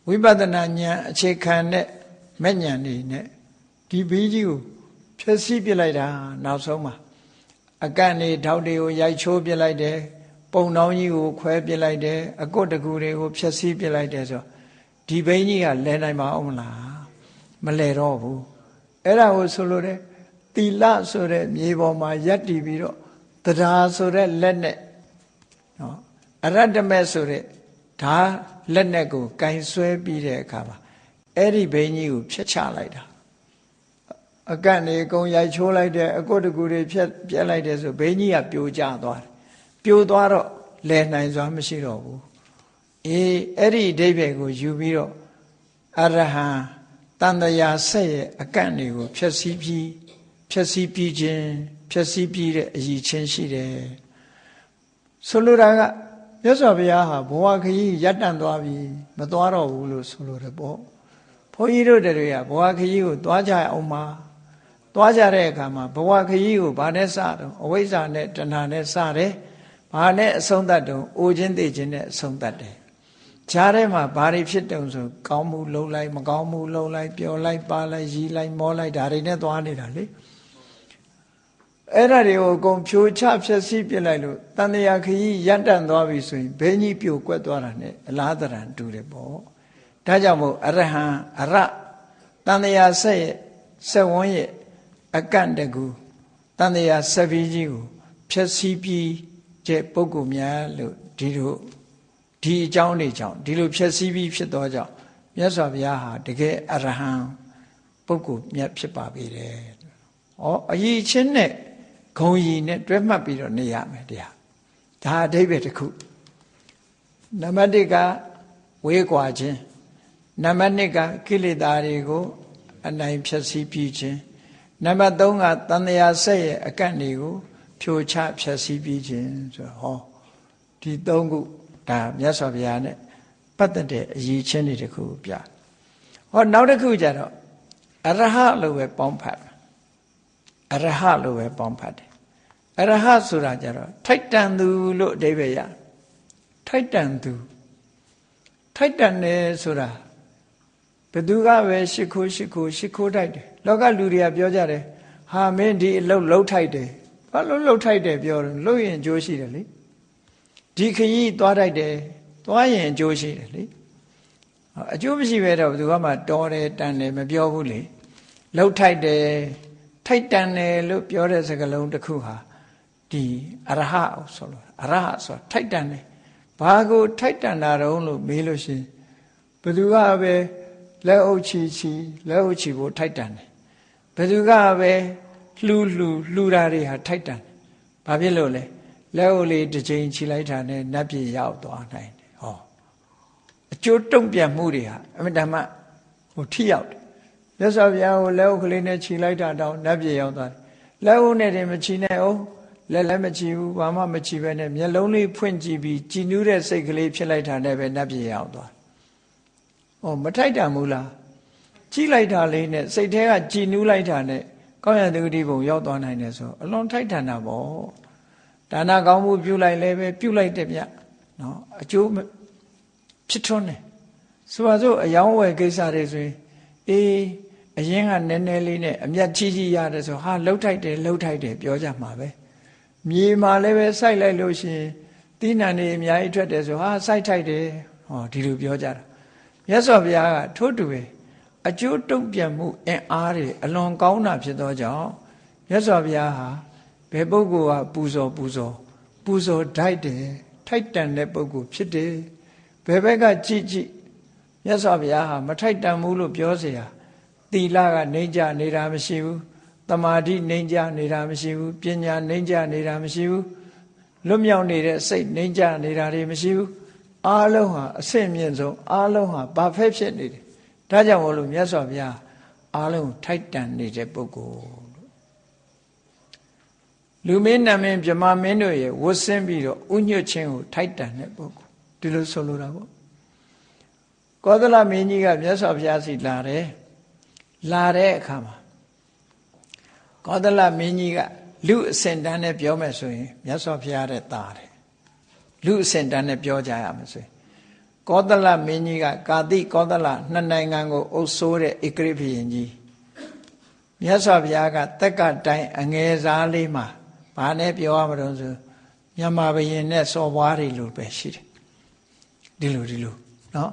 ဝိပဿနာဉာဏ်အခြေခံတဲ့မဲ့ဉာဏ်နေနဲ့ဒီဘီးကြီးကိုဖြည့်ဆည်းပြလိုက်တာနောက်ဆုံးမှာအကန့်နေထောက်တွေကိုရိုက်ချိုးပြလိုက်တယ်ပုံနှောင်းကြီးကိုခွဲပြလိုက်တယ်အကွတ်တကူတွေကိုဖြည့်ဆည်းပြလိုက်တယ်ဆိုဒီဘိန်းကြီးကလဲနိုင်မှာအောင်မလားမလဲတော့ဘူးအဲ့ဒါကိုဆိုလို့တဲ့သီလဆိုတဲ့မြေပေါ်မှာရပ်တည်ပြီးတော့တရားဆိုတဲ့လက်နဲ့နော်အရတ္တမဲ့ဆိုတဲ့ဓာလက်နဲ့ကိုကင်ဆွဲပြီးတဲ့အခါမှာအဲ့ဒီဘိန်းကြီးကိုဖြတ်ချလိုက်တာအကန့်နေအကုန်ရိုက်ချိုးလိုက်တယ်အကွတ်တကူတွေဖြတ်ပြက်လိုက်တယ်ဆိုဘိန်းကြီးကပြိုကျသွားတယ်ပြိုသွားတော့လဲနိုင်စွာမရှိတော့ဘူးအေးအဲ့ဒီအဓိပ္ပာယ်ကိုယူပြီးတော့အရဟံတန်တရာဆက်ရဲ့အကန့်တွေကိုဖြည့်ဆည်းပြီးခြင်းဖြည့်ဆည်းပြီးတဲ့အရည်ချင်းရှိတယ်ဆိုလိုတာကမြတ်စွာဘုရားဟာဘဝခရီးရပ်တန့်သွားပြီမသွားတော့ဘူးလို့ဆိုလိုတယ်ပေါ့ဘုန်းကြီးတို့တွေကဘဝခရီးကိုသွားကြအောင်ပါသွားကြတဲ့အခါမှာဘဝခရီးကိုဘာနဲ့စတော့အဝိဇ္ဇာနဲ့တဏှာနဲ့စတယ်ဘာနဲ့အဆုံးသတ်တော့အိုခြင်းသိခြင်းနဲ့အဆုံးသတ်တယ်ဈာထဲမှာဘာတွေဖြစ်တုံဆိုကောင်းမှုလုံးလိုက်မကောင်းမှုလုံးလိုက်ပျော်လိုက်ပါလိုက်ရီလိုက်မောလိုက်ဒါတွေနဲ့သွားနေတာလေအဲ့ဒါတွေကိုအကုန်ဖြိုချဖျက်ဆီးပြလိုက်လို့တန်တရားခရီးရပ်တန့်သွားပြီဆိုရင်ဘိန်းကြီးပြိုကွက်သွားတာနဲ့အလားတရံတူတယ်ပေါ့ဒါကြောင့်မို့အရဟံအရတန်တရားဆက်ရဲ့ဆက်ဝန်းရဲ့အကန့်တကူတန်တရားဆက်ပြီးကြီးကိုဖျက်ဆီးပြီးတဲ့ပုဂ္ဂိုလ်များလို့ဒီလိုဒီအကြောင်းတွေကြောင့်ဒီလိုဖျက်ဆီးပြီးဖြစ်သောကြောင့် မြတ်စွာဘုရားဟာတကယ်အရဟံပုဂ္ဂိုလ်မြတ်ဖြစ်ပါပြီတဲ့။အရေးချင်းနဲ့ဂုံရီနဲ့တွဲမှတ်ပြီးတော့နေရမယ်တရား။ဒါအဓိပ္ပာယ်တစ်ခု။နံပါတ်1ကဝေးကွာခြင်းနံပါတ်2ကကိလေသာတွေကိုအနိုင်ဖြတ်စည်းပြီးခြင်းနံပါတ်3ကတန်ត្រာဆက်ရဲ့အကန့်တွေကိုဖြိုချဖြတ်စည်းပြီးခြင်းဆိုတော့ဒီ3ခုဒါမြတ်စွာဘုရားနဲ့ပတ်သက်တဲ့အရေးချင်းတွေတခုပြနောက်တစ်ခုကျတော့အရဟလို့ပဲပေါင်းဖတ်အရဟလို့ပဲပေါင်းဖတ်တယ်အရဟဆိုတာကျတော့ထိုက်တန်သူလို့အဓိပ္ပာယ်ရထိုက်တန်သူထိုက်တန်တယ်ဆိုတာဘယ်သူကပဲရှ िख ိုးထိုက်တယ်လောကလူတွေကပြောကြတယ်ဟာမင်းဒီအလုပ်လှုပ်ထိုက်တယ်ဘာလို့လှုပ်ထိုက်တယ်ပြောတယ်လှုပ်ရင်အကျိုးရှိတယ်လေဒီခရီးသွားထိုက်တယ်သွားရင်အကျိုးရှိတယ်လေအကျိုးမရှိပဲတော့ဘယ်သူမှတော်တယ်တန်တယ်မပြောဘူးလေလှုပ်ထိုက်တယ်ထိုက်တန်တယ်လို့ပြောတဲ့စကားလုံးတစ်ခုဟာဒီအရဟဆိုလို့အရဟဆိုထိုက်တန်တယ်ဘာကိုထိုက်တန်တာတုံးလို့မေးလို့ရှိရင်ဘယ်သူကပဲလက်အုပ်ချီဖို့ထိုက်တန်တယ်ဘယ်သူကပဲလှူတာတွေဟာထိုက်တန်တယ်ဘာဖြစ်လို့လဲလက်အုပ်လေးတစ်ချိန်ချီလိုက်တာနဲ့နတ်ပြည်ရောက်သွားနိုင်တယ်အကျိုးတုံ့ပြန်မှုတွေဟာအမှန်တမ်းထိရောက်တယ်မြတ်စွာဘုရားကိုလက်အုပ်ကလေးနဲ့ချီလိုက်တာတောင်နတ်ပြည်ရောက်သွားတယ်လက်အုပ်နဲ့တင်မချီနဲ့အောင်လက်လည်းမချီဘူးဘာမှမချီပဲနဲ့မျက်လုံးလေးဖွင့်ကြည့်ပြီးကြည်နူးတဲ့စိတ်ကလေးဖြစ်လိုက်တာနဲ့ပဲနတ်ပြည်ရောက်သွားမထိုက်တန်ဘူးလားကြည့်လိုက်တာလေးနဲ့စိတ်ထဲကကြည်နူးလိုက်တာနဲ့ကောင်းရသူတိဘုံရောက်သွားနိုင်တယ်ဆိုအလွန်ထိုက်တန်တာပေါ့ဒါနကောင်းမှုပြုလိုက်လည်းပဲပြုလိုက်တယ်ဗျနော်အကျိုးဖြစ်ထွန်းတယ်ဆိုပါစို့အယောင်းဝယ်ကိစ္စတွေဆိုရင်အရင်ကနည်းနည်းလေးနဲ့အမျက်ကြီးရတယ်ဆိုဟာလှုပ်ထိုက်တယ်ပြောကြမှာပဲမြေမှာလည်းပဲစိုက်လိုက်လို့ရှိရင်သီးနှံတွေအများကြီးထွက်တယ်ဆိုဟာစိုက်ထိုက်တယ်ဒီလိုပြောကြတာမြတ်စွာဘုရားကထို့တူပဲအကျိုးတုံ့ပြန်မှုအင်အားတွေအလွန်ကောင်းတာဖြစ်သောကြောင့်မြတ်စွာဘုရားဟာဘယ်ပုဂ္ဂိုလ်ကပူဇော်ထိုက်တယ်ထိုက်တန်တဲ့ပုဂ္ဂိုလ်ဖြစ်တယ်ဘယ်ဘက်ကကြည့်မြတ်စွာဘုရားဟာမထိုက်တန်ဘူးလို့ပြောเสียသီလကနေကြနေတာမရှိဘူးသမာဓိနေကြနေတာမရှိဘူးပညာနေကြနေတာမရှိဘူးလွတ်မြောက်နေတဲ့စိတ်နေကြနေတာတွေမရှိဘူးအားလုံးဟာအဆင့်မြင့်ဆုံးအားလုံးဟာဘာဖက်ဖြစ်နေတယ်ဒါကြောင့်မို့လို့မြတ်စွာဘုရားအားလုံးထိုက်တန်နေတဲ့ပုဂ္ဂိုလ်လူမင်းနတ်မင်းဗြဟ္မာမင်းတို့ရဲ့ဝတ်ဆင်းပြီးတော့ဥညွတ်ခြင်းကိုထိုက်တန်တဲ့ပုဂ္ဂိုလ်ဒီလိုဆိုလိုတာပေါ့ကောသလမင်းကြီးကမြတ်စွာဘုရားစီလာတဲ့အခါမှာကောသလမင်းကြီးကလူအစင်တန်းနဲ့ပြောမယ်ဆိုရင်မြတ်စွာဘုရားတဲ့တာတယ်လူအစင်တန်းနဲ့ပြောကြရမယ်ဆိုရင်ကောသလမင်းကြီးကကာတိကောသလနှစ်နိုင်ငံကိုအုပ်စိုးတဲ့ဧကရိဘုရင်ကြီးမြတ်စွာဘုရားကတက်ကတိုင်းအငယ်စားလေးမှာဘာနဲ့ပြောရမလို့ဆိုမြန်မာဘုရင်နဲ့စော်ဘွားတွေလို့ပဲရှိတယ်ဒီလိုနော်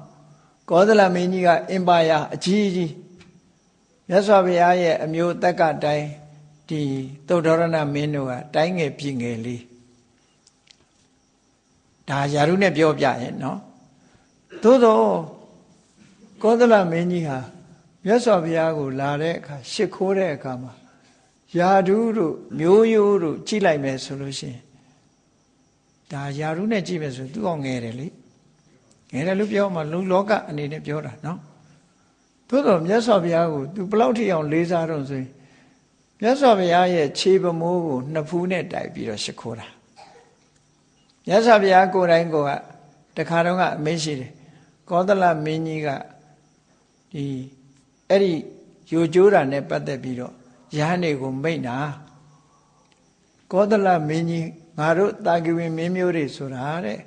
ကောသလမင်းကြီးကအင်ပါယာအကြီးမြတ်စွာဘုရားရဲ့အမျိုးတက်ကတိုင်းဒီသုဒ္ဓရဏမင်းတို့ကတိုင်းငယ်ပြည်ငယ်လေးဒါယာရုနဲ့ပြောပြရင်နော်သို့တော့ကောသလမင်းကြီးဟာမြတ်စွာဘုရားကိုလာတဲ့အခါရှ िख ိုးတဲ့အခါမှာယာရုတို့မျိုးရိုးတို့ကြည့်လိုက်မယ်ဆိုလို့ရှိရင်ဒါယာရုနဲ့ကြည့်မယ်ဆိုသူ့အောင်ငယ်တယ်လေငယ်တယ်လို့ပြောမှလူလောကအနေနဲ့ပြောတာနော်သို့တော့မြတ်စွာဘုရားကိုသူဘလောက်ထိအောင်လေးစားတော့ဆိုရင်မြတ်စွာဘုရားရဲ့ခြေပမိုးကိုနှစ်ဖူးနဲ့တိုက်ပြီးတော့ရှ िख ိုးတာမြတ်စွာဘုရားကိုယ်တိုင်ကတခါတော့ကအမင်းရှိတယ်ကောသလမင်းကြီးကအဲ့ဒီယိုကျိုးတာနဲ့ပတ်သက်ပြီးတော့ယဟန်တွေကိုမိန့်တာကောသလမင်းကြီးငါတို့တာဂိဝင်မင်းမျိုးတွေဆိုတာတဲ့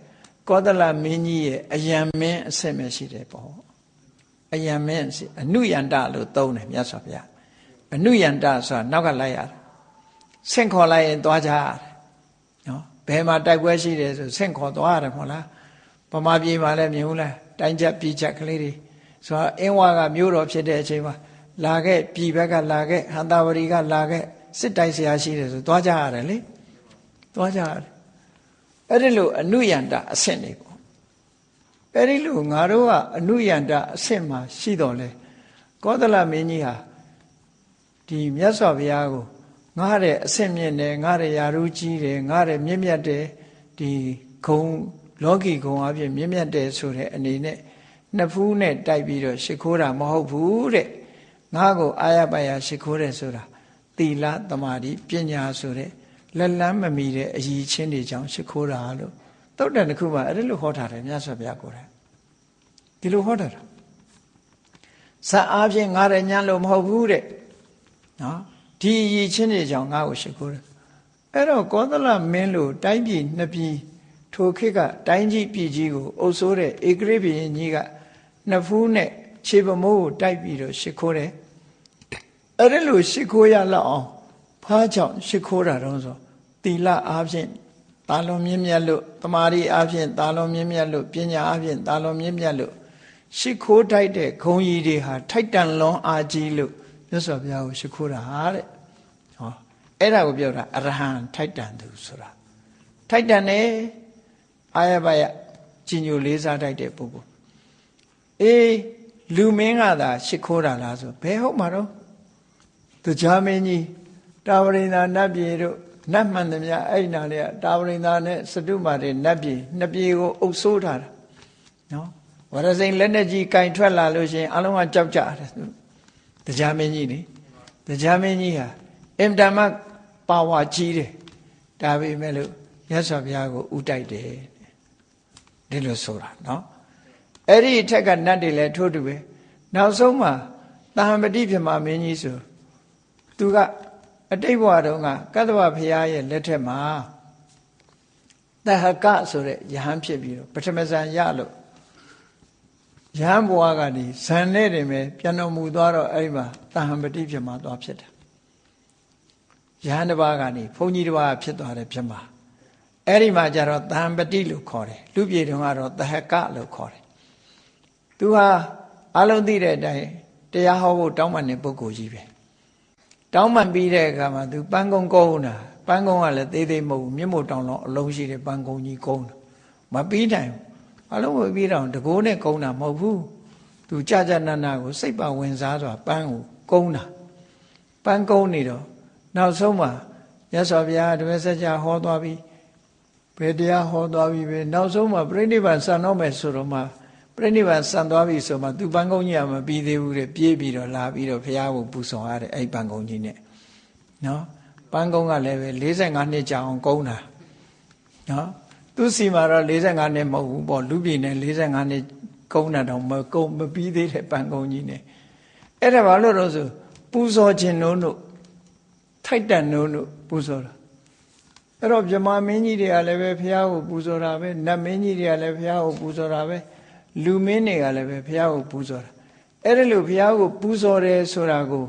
ကောသလမင်းကြီးရဲ့အယံမင်းအစစ်မရှိတယ်ပေါ့အယံမင်းအနုယန္တလို့သုံးတယ်မြတ်စွာဘုရားအနုယန္တဆိုတာနောက်ကလိုက်ရတယ်ဆင့်ခေါ်လိုက်ရင်သွားကြရတယ်နော်ဘယ်မှာတိုက်ပွဲရှိတယ်ဆိုဆင့်ခေါ်သွားရတယ်မဟုတ်လားဗမာပြည်မှာလည်းမြင်ဘူးလားတိုင်းချက်ပြည်ချက်ကလေးတွေဆိုတော့အင်းဝါကမြို့တော်ဖြစ်တဲ့အချိန်မှာလာခဲ့ပြည်ဘက်ကလာခဲ့ဟန္တာဝရီကလာခဲ့စစ်တိုက်ဆရာရှိတယ်ဆိုသွားကြရတယ်လေသွားကြရတယ်အဲ့ဒီလိုအနုယန္တအဆင့်တွေပေါ့ အဲ့ဒီလိုငါတို့ကအနုယန္တအဆင့်မှာရှိတော်လဲကောသလမင်းကြီးဟာဒီမြတ်စွာဘုရားကိုငါတဲ့အဆင့်မြင့်တယ်ငါတဲ့ယာရုကြီးတယ်ငါတဲ့မြင့်မြတ်တယ်ဒီဂုံလောကီဂုံအပြင်မြင့်မြတ်တယ်ဆိုတဲ့အနေနဲ့နှစ်ဖူးနဲ့တိုက်ပြီးတော့ရှ िख ိုးတာမဟုတ်ဘူးတဲ့ငါကိုအာရပါရရှ िख ိုးတယ်ဆိုတာသီလသမာဓိပညာဆိုတဲ့လက်လန်းမမီတဲ့အရည်ချင်းတွေကြောင့်ရှ िख ိုးတာလို့သုတ်တန်တစ်ခုမှအဲ့လိုဟောထားတယ်မြတ်စွာဘုရားကိုယ်တိုင်ဒီလိုဟောတာဇာအားဖြင့်ငါရညံလို့မဟုတ်ဘူးတဲ့နော်ဒီအရည်ချင်းတွေကြောင့်ငါ့ကိုရှ िख ိုးတယ်အဲ့တော့ကောသလမင်းလို့တိုင်းပြည်နှစ်ပြည်ထိုခေတ်ကတိုင်းကြီးပြည်ကြီးကိုအုပ်စိုးတဲ့ဧကရာဇ်ဘုရင်ကြီးကနှစ်ဖူးနဲ့ခြေပမိုးကိုတိုက်ပြီးတော့ရှ िख ိုးတယ်အဲ့ဒီလိုရှ िख ိုးရလောက်အောင်ဖားကြောင့်ရှ िख ိုးတာတော့ဆိုသီလအားဖြင့်တာလွန်မြင့်မြတ်လို့တမာရီအားဖြင့်တာလွန်မြင့်မြတ်လို့ပညာအားဖြင့်တာလွန်မြင့်မြတ်လို့ရှ िख ိုးတိုက်တဲ့ဂုံကြီးတွေဟာထိုက်တန်လွန်အားကြီးလို့မြတ်စွာဘုရားကိုရှ िख ိုးတာတဲ့ဟောအဲ့ဒါကိုပြောတာအရဟံထိုက်တန်သူဆိုတာထိုက်တန်တယ်အာရပါယကြီးညိုလေးစားတိုက်တဲ့ပုဂ္ဂိုလ်အေးလူမင်းကသာရှ िख ိုးတာလားဆိုဘယ်ဟုတ်မှာတော့တရားမင်းကြီးတာဝရိန္ဒာနတ်ပြည်တို့နတ်မှန်သမျှအဲ့နာလေးကတာဝရိန္ဒာနဲ့စတုမာတွေနတ်ပြည်နှစ်ပြည်ကိုအုပ်စိုးထားတာနော်ဝရစိန်လက်နဲ့ကြီးကင်ထွက်လာလို့ရှိရင်အလုံးကကြောက်ကြတယ်တရားမင်းကြီးလေတရားမင်းကြီးဟာအင်တမပါဝါကြီးတယ်ဒါပေမဲ့လို့မြတ်စွာဘုရားကိုဥတိုက်တယ်ဒီလိုဆိုတာနော်အဲ့ဒီအထက်ကနတ်တွေလည်းထို့တူပဲနောက်ဆုံးမှာတဟံပတိပြမမင်းကြီးဆိုသူကအတိတ်ဘဝတုန်းကကတ္တဝဘုရားရဲ့လက်ထက်မှာတဟကဆိုတဲ့ယဟန်ဖြစ်ပြီးတော့ပထမဇန်ရလို့ယဟန်ဘဝကနေဇန်နဲ့တင်ပဲပြန်တော်မူသွားတော့အဲ့ဒီမှာတဟံပတိပြမသွားဖြစ်တယ်ယဟန်တစ်ပါးကနေဘုန်းကြီးတစ်ပါးဖြစ်သွားတယ်ပြမအဲ့ဒီမှာကျတော့တဟံပတိလို့ခေါ်တယ်လူပြေတုန်းကတော့တဟကလို့ခေါ်တယ်သူဟာအလုံးသိတဲ့အတိုင်းတရားဟောဖို့တောင်းပန်တဲ့ပုဂ္ဂိုလ်ကြီးပဲတောင်းပန်ပြီးတဲ့အခါမှာသူပန်းကုန်းကုန်းတာပန်းကုန်းကလည်းသေးသေးမဟုတ်ဘူးမြင့်မို့တောင်တော့အလုံးရှိတဲ့ပန်းကုန်းကြီးကုန်းတာမပြီးနိုင်ဘူးအလုံးမပြီးတော့တကိုးနဲ့ကုန်းတာမဟုတ်ဘူးသူကြကြနနကိုစိတ်ပါဝင်စားစွာပန်းကိုကုန်းတာပန်းကုန်းနေတော့နောက်ဆုံးမှာမြတ်စွာဘုရားဓမ္မစကြာဟောသွားပြီးဘယ်တရားဟောသွားပြီးပဲနောက်ဆုံးမှာပြိဋိဘံစံတော့မယ်ဆိုတော့မှပြိဋိဘံစံသွားပြီဆိုမှသူပန်းကုန်းကြီးကမပြီးသေးဘူးတဲ့ပြေးပြီးတော့လာပြီးတော့ဘုရားကိုပူဇော်ရတယ်အဲ့ပန်းကုန်းကြီးနဲ့နော်ပန်းကုန်းကလည်းပဲ45နှစ်ကြာအောင်ကုန်းတာနော်သူစီမှာတော့45နှစ်မဟုတ်ဘူးပေါ့လူပြည်နဲ့45နှစ်ကုန်းတာတော့မပြီးသေးတဲ့ပန်းကုန်းကြီးနဲ့အဲ့ဒါဘာလို့တော့ဆိုပူဇော်ခြင်းတို့ထိုက်တန်တို့ပူဇော်တာအဲ့တော့ဗြဟ္မာမင်းကြီးတွေကလည်းပဲဘုရားကိုပူဇော်တာပဲနတ်မင်းကြီးတွေကလည်းဘုရားကိုပူဇော်တာပဲလူမင်းတွေကလည်းပဲဘုရားကိုပူဇော်တာအဲ့ဒါလို့ဘုရားကိုပူဇော်တယ်ဆိုတာကို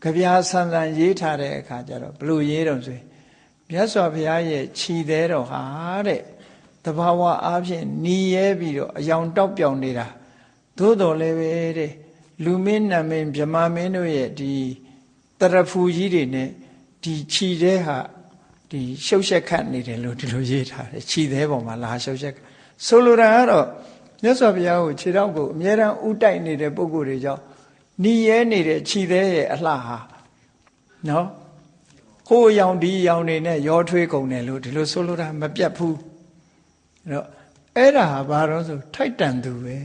ကြပြာဆန်ဆန်ရေးထားတဲ့အခါကျတော့ဘလို့ရေးတော့ဆိုရင်မြတ်စွာဘုရားရဲ့ခြိသေးတော်ဟာတဲ့တဘာဝအားဖြင့်နီးရဲပြီးတော့အယောင်တောက်ပြောင်နေတာသို့တော်လည်းပဲတဲ့လူမင်းနတ်မင်းဗြဟ္မာမင်းတို့ရဲ့ဒီတရဖူကြီးတွေနဲ့ဒီခြိသေးဟာဒီရှုပ်ရှက်ခတ်နေတယ်လို့ဒီလိုရေးထားတယ်ခြိသေးပေါ်မှာလာရှုပ်ရှက်ဆိုလိုတာကတော့မြတ်စွာဘုရားကိုခြေထောက်ကိုအမြဲတမ်းဥတိုက်နေတဲ့ပုဂ္ဂိုလ်တွေကြောင့်နီးရဲနေတဲ့ခြိသေးရဲ့အလှဟာနော်ဟိုရောင်ဒီရောင်နေနဲ့ရောထွေးကုန်တယ်လို့ဒီလိုဆိုလိုတာမပြတ်ဘူးအဲ့တော့အဲ့ဒါဟာဘာလို့ဆိုထိုက်တန်သူပဲ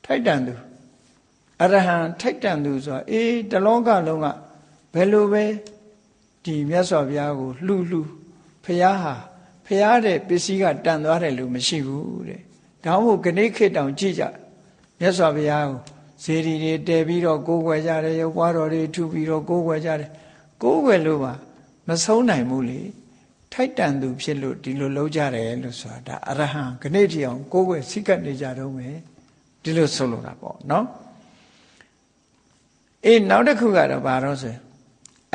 ထိုက်တန်သူအရဟံထိုက်တန်သူဆိုတာအေးတလောကလုံးကဘယ်လိုပဲဒီမြတ်စွာဘုရားကိုလှူဖះဟာဖះတဲ့ပစ္စည်းကတန်သွားတယ်လို့မရှိဘူးတဲ့ဒါမှမဟုတ်ခဏခေတ်တောင်ကြည့်ကြမြတ်စွာဘုရားကိုဇေဒီတွေတည်ပြီးတော့ကိုးကွယ်ကြတယ်ရုပ်ပွားတော်တွေထူပြီးတော့ကိုးကွယ်ကြတယ်ကိုးကွယ်လို့ပါမဆုံးနိုင်ဘူးလေထိုက်တန်သူဖြစ်လို့ဒီလိုလုပ်ကြတယ်လို့ဆိုတာဒါအရဟံခဏတိအောင်ကိုးကွယ်စိတ်ကပ်နေကြတော့မယ်ဒီလိုဆိုလိုတာပေါ့နော်အေးနောက်တစ်ခုကတော့ဘာလို့ဆို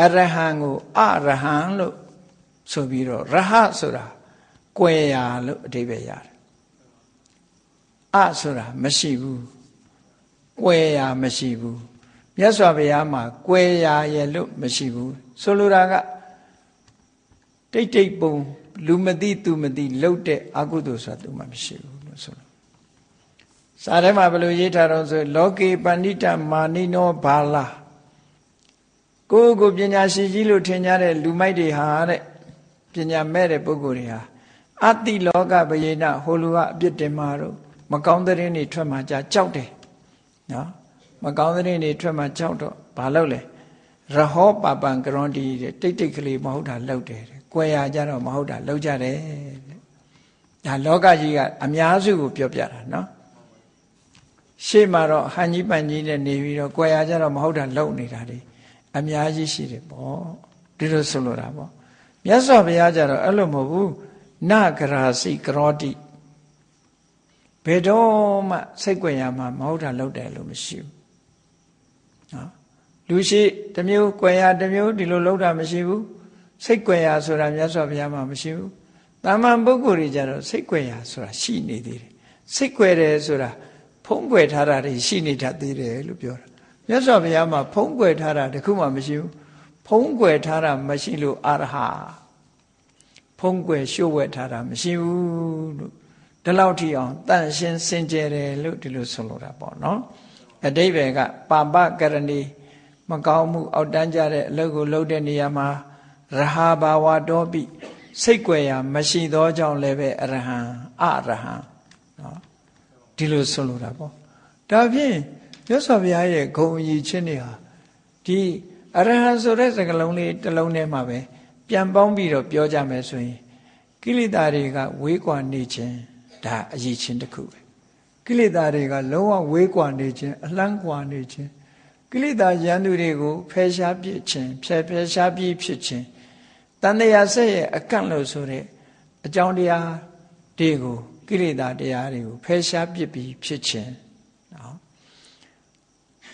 အရဟံကိုအရဟံလို့ဆိုပြီးတော့ရဟဆိုတာကွယ်ရာလို့အဓိပ္ပာယ်ရတယ်အဆိုတာမရှိဘူးကွယ်ရာမရှိဘူးမြတ်စွာဘုရားမှာကွယ်ရာရဲ့လို့မရှိဘူးဆိုလိုတာကတိတ်တိတ်ပုံလူမသိသူမသိလှုပ်တဲ့အကုသိုလ်ဆိုတာသူမှမရှိဘူးလို့ဆိုလို့ စာထဲမှာဘယ်လိုရေးထားတော့ဆိုလောကေပဏိတမာနိနောဘာလာကိုပညာရှိကြီးလို့ထင်ကြတဲ့လူမိုက်တွေဟာတဲ့ပညာမဲ့တဲ့ပုဂ္ဂိုလ်တွေဟာအတ္တိလောကဘယေနဟိုလူကအပြစ်တင်မှာတော့မကောင်းတဲ့ရင်တွေထွက်မှကြောက်တယ်နော်မကောင်းတဲ့ရင်တွေထွက်မှကြောက်တော့ဘာလုပ်လဲရဟောပပံကရွန်တီတဲ့တိတ်တိတ်ကလေးမဟုတ်တာလုပ်တယ်တဲ့ကွယ်ရကြတော့မဟုတ်တာလုပ်ကြတယ်တဲ့ဒါလောကကြီးကအများစုကိုပြောပြတာနော်ရှေ့မှာတော့ဟန်ကြီးပန်ကြီးနဲ့နေပြီးတော့ကွယ်ရကြတော့မဟုတ်တာလုပ်နေတာတွေအများကြီးရှိတယ်ပေါ့ဒီလိုဆိုလိုတာပေါ့မြတ်စွာဘုရားကြတော့အဲ့လိုမဟုတ်ဘူးနဂရာစိကရောတိဘယ်တော့မှစိတ်ကြွယ်ရမှာမဟုတ်တာလုပ်တယ်လို့မရှိဘူးနော်လူရှိတစ်မျိုးကြွယ်ရတစ်မျိုးဒီလိုလုပ်တာမရှိဘူးစိတ်ကြွယ်ရဆိုတာမြတ်စွာဘုရားမှာမရှိဘူးတာမန်ပုဂ္ဂိုလ်တွေကြတော့စိတ်ကြွယ်ရဆိုတာရှိနေသေးတယ်စိတ်ကြွယ်တယ်ဆိုတာဖုံးကွယ်ထားတာတွေရှိနေတတ်သေးတယ်လို့ပြောတာမြတ်စွာဘုရားမှာဖုံးကွယ်ထားတာတခုမှမရှိဘူးဖုံးကွယ်ထားတာမရှိလို့အရဟဖုံးကွယ်ရှို့ဝဲထားတာမရှိဘူးလို့ဒီလောက်ထိအောင်တန်ရှင်းစင်ကြယ်တယ်လို့ဒီလိုဆိုလိုတာပေါ့နော်အတိပ္ပယ်ကပါပကရဏီမကောင်းမှုအောက်တန်းကြတဲ့အလုပ်ကိုလုပ်တဲ့နေရာမှာရဟဘာဝတောပိစိတ်ကြွယ်ရာမရှိသောကြောင့်လည်းပဲအရဟံအရဟံနော်ဒီလိုဆိုလိုတာပေါ့ဒါဖြင့်မြတ်စွာဘုရားရဲ့ဂုဏ်အကြီးချင်းတွေဟာဒီအရဟံဆိုတဲ့စကားလုံးလေးတစ်လုံးထဲမှာပဲပြန်ပေါင်းပြီးတော့ပြောကြမယ်ဆိုရင်ကိလေသာတွေကဝေးကွာနေခြင်းဒါအရေးချင်းတစ်ခုပဲကိလေသာတွေကလုံးဝဝေးကွာနေခြင်းအလှမ်းကွာနေခြင်းကိလေသာရန်သူတွေကိုဖယ်ရှားပြစ်ခြင်းဖယ်ရှားပြစ်ဖြစ်ခြင်းတန်တရားဆက်ရဲ့အကန့်လို့ဆိုတဲ့အကြောင်းတရားတွေကိုကိလေသာတရားတွေကိုဖယ်ရှားပြစ်ပြီးဖြစ်ခြင်းနော်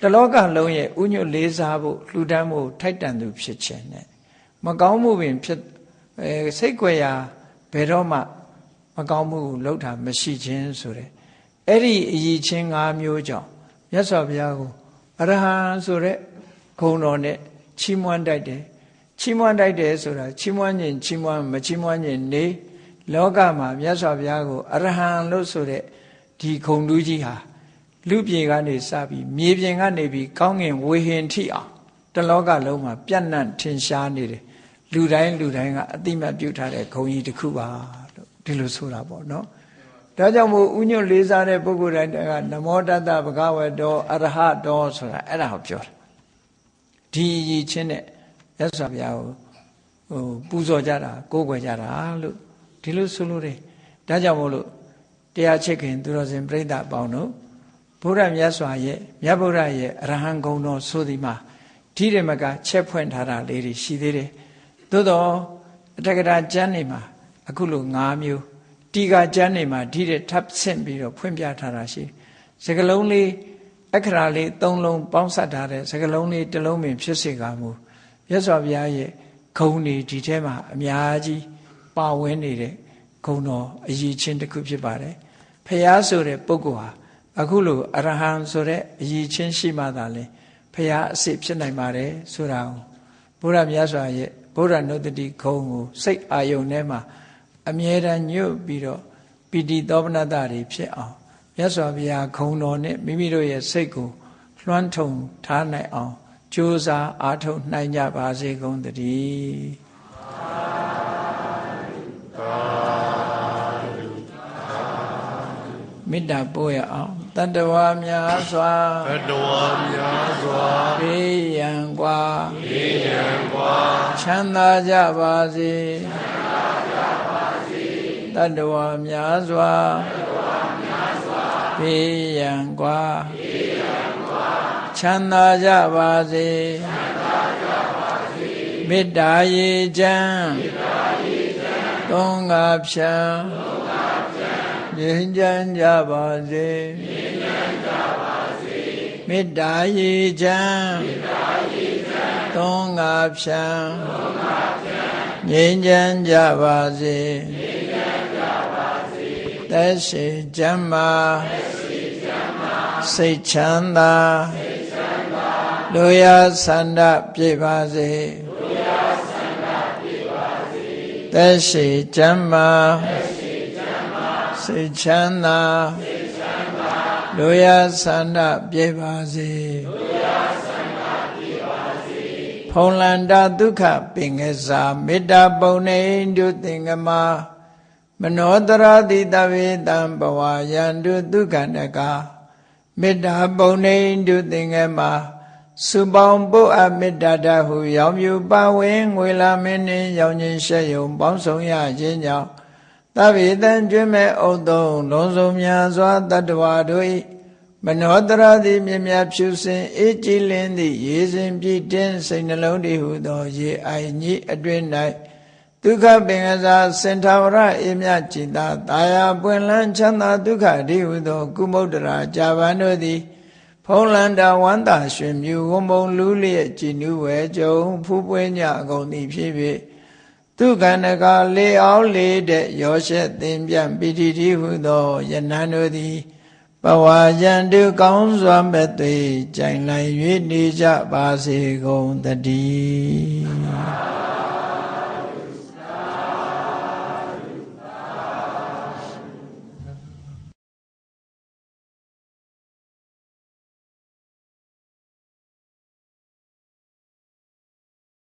တလောကလုံးရဲ့ဥညွတ်လေးစားဖို့လှူဒန်းဖို့ထိုက်တန်သူဖြစ်ခြင်းနဲ့မကောင်းမှုပင်ဖြစ်စိတ်ကြွယ်ရာဘယ်တော့မှမကောင်းမှုကိုလှုပ်တာမရှိခြင်းဆိုတဲ့အဲ့ဒီအည်ချင်း၅မျိုးကြောင့်မြတ်စွာဘုရားကိုအရဟံဆိုတဲ့ဂုဏ်တော်နဲ့ချီးမွမ်းတတ်တယ်ချီးမွမ်းတတ်တယ်ဆိုတာချီးမွမ်းခြင်းချီးမွမ်းမချီးမွမ်းခြင်းနေလောကမှာမြတ်စွာဘုရားကိုအရဟံလို့ဆိုတဲ့ဒီဂုဏ်တူးကြီးဟာလူပြေကနေစပြီးမြေပြင်ကနေပြီးကောင်းငင်ဝေဟင်ထိအောင်တလောကလုံးမှာပြန့်နှံ့ထင်ရှားနေတယ်လူတိုင်းကအတိမတ်ပြုထားတဲ့ဂုဏ်ကြီးတစ်ခုပါလို့ဒီလိုဆိုတာပေါ့နော်ဒါကြောင့်မို့ဥညွတ်လေးစားတဲ့ပုဂ္ဂိုလ်တိုင်းကနမောတတ္တဗုဒ္ဓဝတ္တောအရဟတောဆိုတာအဲ့ဒါကိုပြောတာဒီရည်ချင်းနဲ့မြတ်စွာဘုရားကိုပူဇော်ကြတာကိုးကွယ်ကြတာလို့ဒီလိုဆိုလို့တယ်ဒါကြောင့်မို့လို့တရားချစ်ခင်သူတော်စင်ပြိဿအပေါင်းတို့ဘုရားမြတ်စွာရဲ့မြတ်ဗုဒ္ဓရဲ့အရဟံဂုဏ်တော်ဆိုဒီမှာဒီရမကချက်ဖွင့်ထားတာလေးတွေရှိသေးတယ်သို့တော့အတက္ကရာကျမ်းနေမှာအခုလို၅မျိုးတီကာကျမ်းနေမှာဒီတဲ့ထပ်ဆင့်ပြီးတော့ဖွင့်ပြထားတာရှိစကလုံးလေးအခရာလေး၃လုံးပေါင်းစပ်ထားတဲ့စကလုံးလေးတစ်လုံးပင်ဖြစ်စေကမူမြတ်စွာဘုရားရဲ့ဂုဏ်တွေဒီထဲမှာအများကြီးပါဝင်နေတဲ့ဂုဏ်တော်အရေးချင်းတစ်ခုဖြစ်ပါတယ်ဖျားဆိုတဲ့ပုဂ္ဂိုလ်ဟာအခုလိုအရဟံဆိုတဲ့အရေးချင်းရှိမှသာလေဖျားအစစ်ဖြစ်နိုင်ပါတယ်ဆိုတာကိုဘုရားမြတ်စွာရဲ့ဘုရားနုတ္တိဂုဏ်ကိုစိတ်အာယုန်ထဲမှာအမြဲတမ်းညွတ်ပြီးတော့ပီတိသောပနတ္တတွေဖြစ်အောင်မြတ်စွာဘုရားဂုဏ်တော်နဲ့မိမိတို့ရဲ့စိတ်ကိုလွှမ်းထုံထားနိုင်အောင်ကြိုးစားအားထုတ်နိုင်ကြပါစေကုန်သတည်းမေတ္တာပို့ရအောင်တတ္တဝါများစွာဘေးရန်กว่าချမ်းသာကြပါစေတတ္တဝါများစွာဘေးရန်กว่าချမ်းသာကြပါစေမေတ္တာရေချမ်းသုံးငါဖြံငြိမ်းချမ်းကြပါစေမေတ္တာရေချမ်းသုံးငါဖြံငြိမ်းချမ်းကြပါစေသက်ရှိချမ်းသာစိတ်ချမ်းသာလူရဆန္ဒပြည့်ပါစေသက်ရှိချမ်းသာစိတ်ချမ်းသာ လိုရာဆန္ဒပြည့်ပါစေဖုံလန္တာဒုက္ခပင်ကစားမေတ္တာပုံနေတုသင်္ကမမနောတရာတိတဝေတံဘဝယန္တုဒုက္ခနကမေတ္တာပုံနေတုသင်္ကမစုပေါင်းပုအမေတ္တာတဟုရောင်မြူပါဝင်ငွေလာမင်းနှင့်ရောင်ခြင်းရှက်ယုံပေါင်းဆောင်ရခြင်းကြောင့်သဗ္ဗေတံကျွမ်းမဲ့ဥဒ္ဒုံလုံးစုံများစွာတတ္တဝါတို့၏မနောတရာတိမြမြဖြူစင်အေးကြည်လင်းသည့်ရေစဉ်ပြည့်တင်းစိတ်နှလုံးတည်ဟုသောရေအိုင်ကြီးအတွင်၌ဒုက္ခပင်ကစားစင်ထာဝရအေးမြจิตာတာယာပွင့်လန်းချမ်းသာဒုက္ခတိဟုသောကုမုဒ္ဒရာဇာဗန်တို့သည်ဖုံးလန္တာဝန္တာရွှင်မြူဝုံမုံလူလျက်ကြည်နူးဝဲကြုံဖူးပွေးညအကုန်သည်ဖြစ်၍ဒုက္ခနကလေအောင်လေတဲ့ရောရှက်သင်ပြန့်ပိဋိတိဟုသောယနန်တို့သည်ဘဝယံတုကောင်းစွာမဲ့သွေကြိုင်လိုက်၍နေကြပါစေကုန်တည်း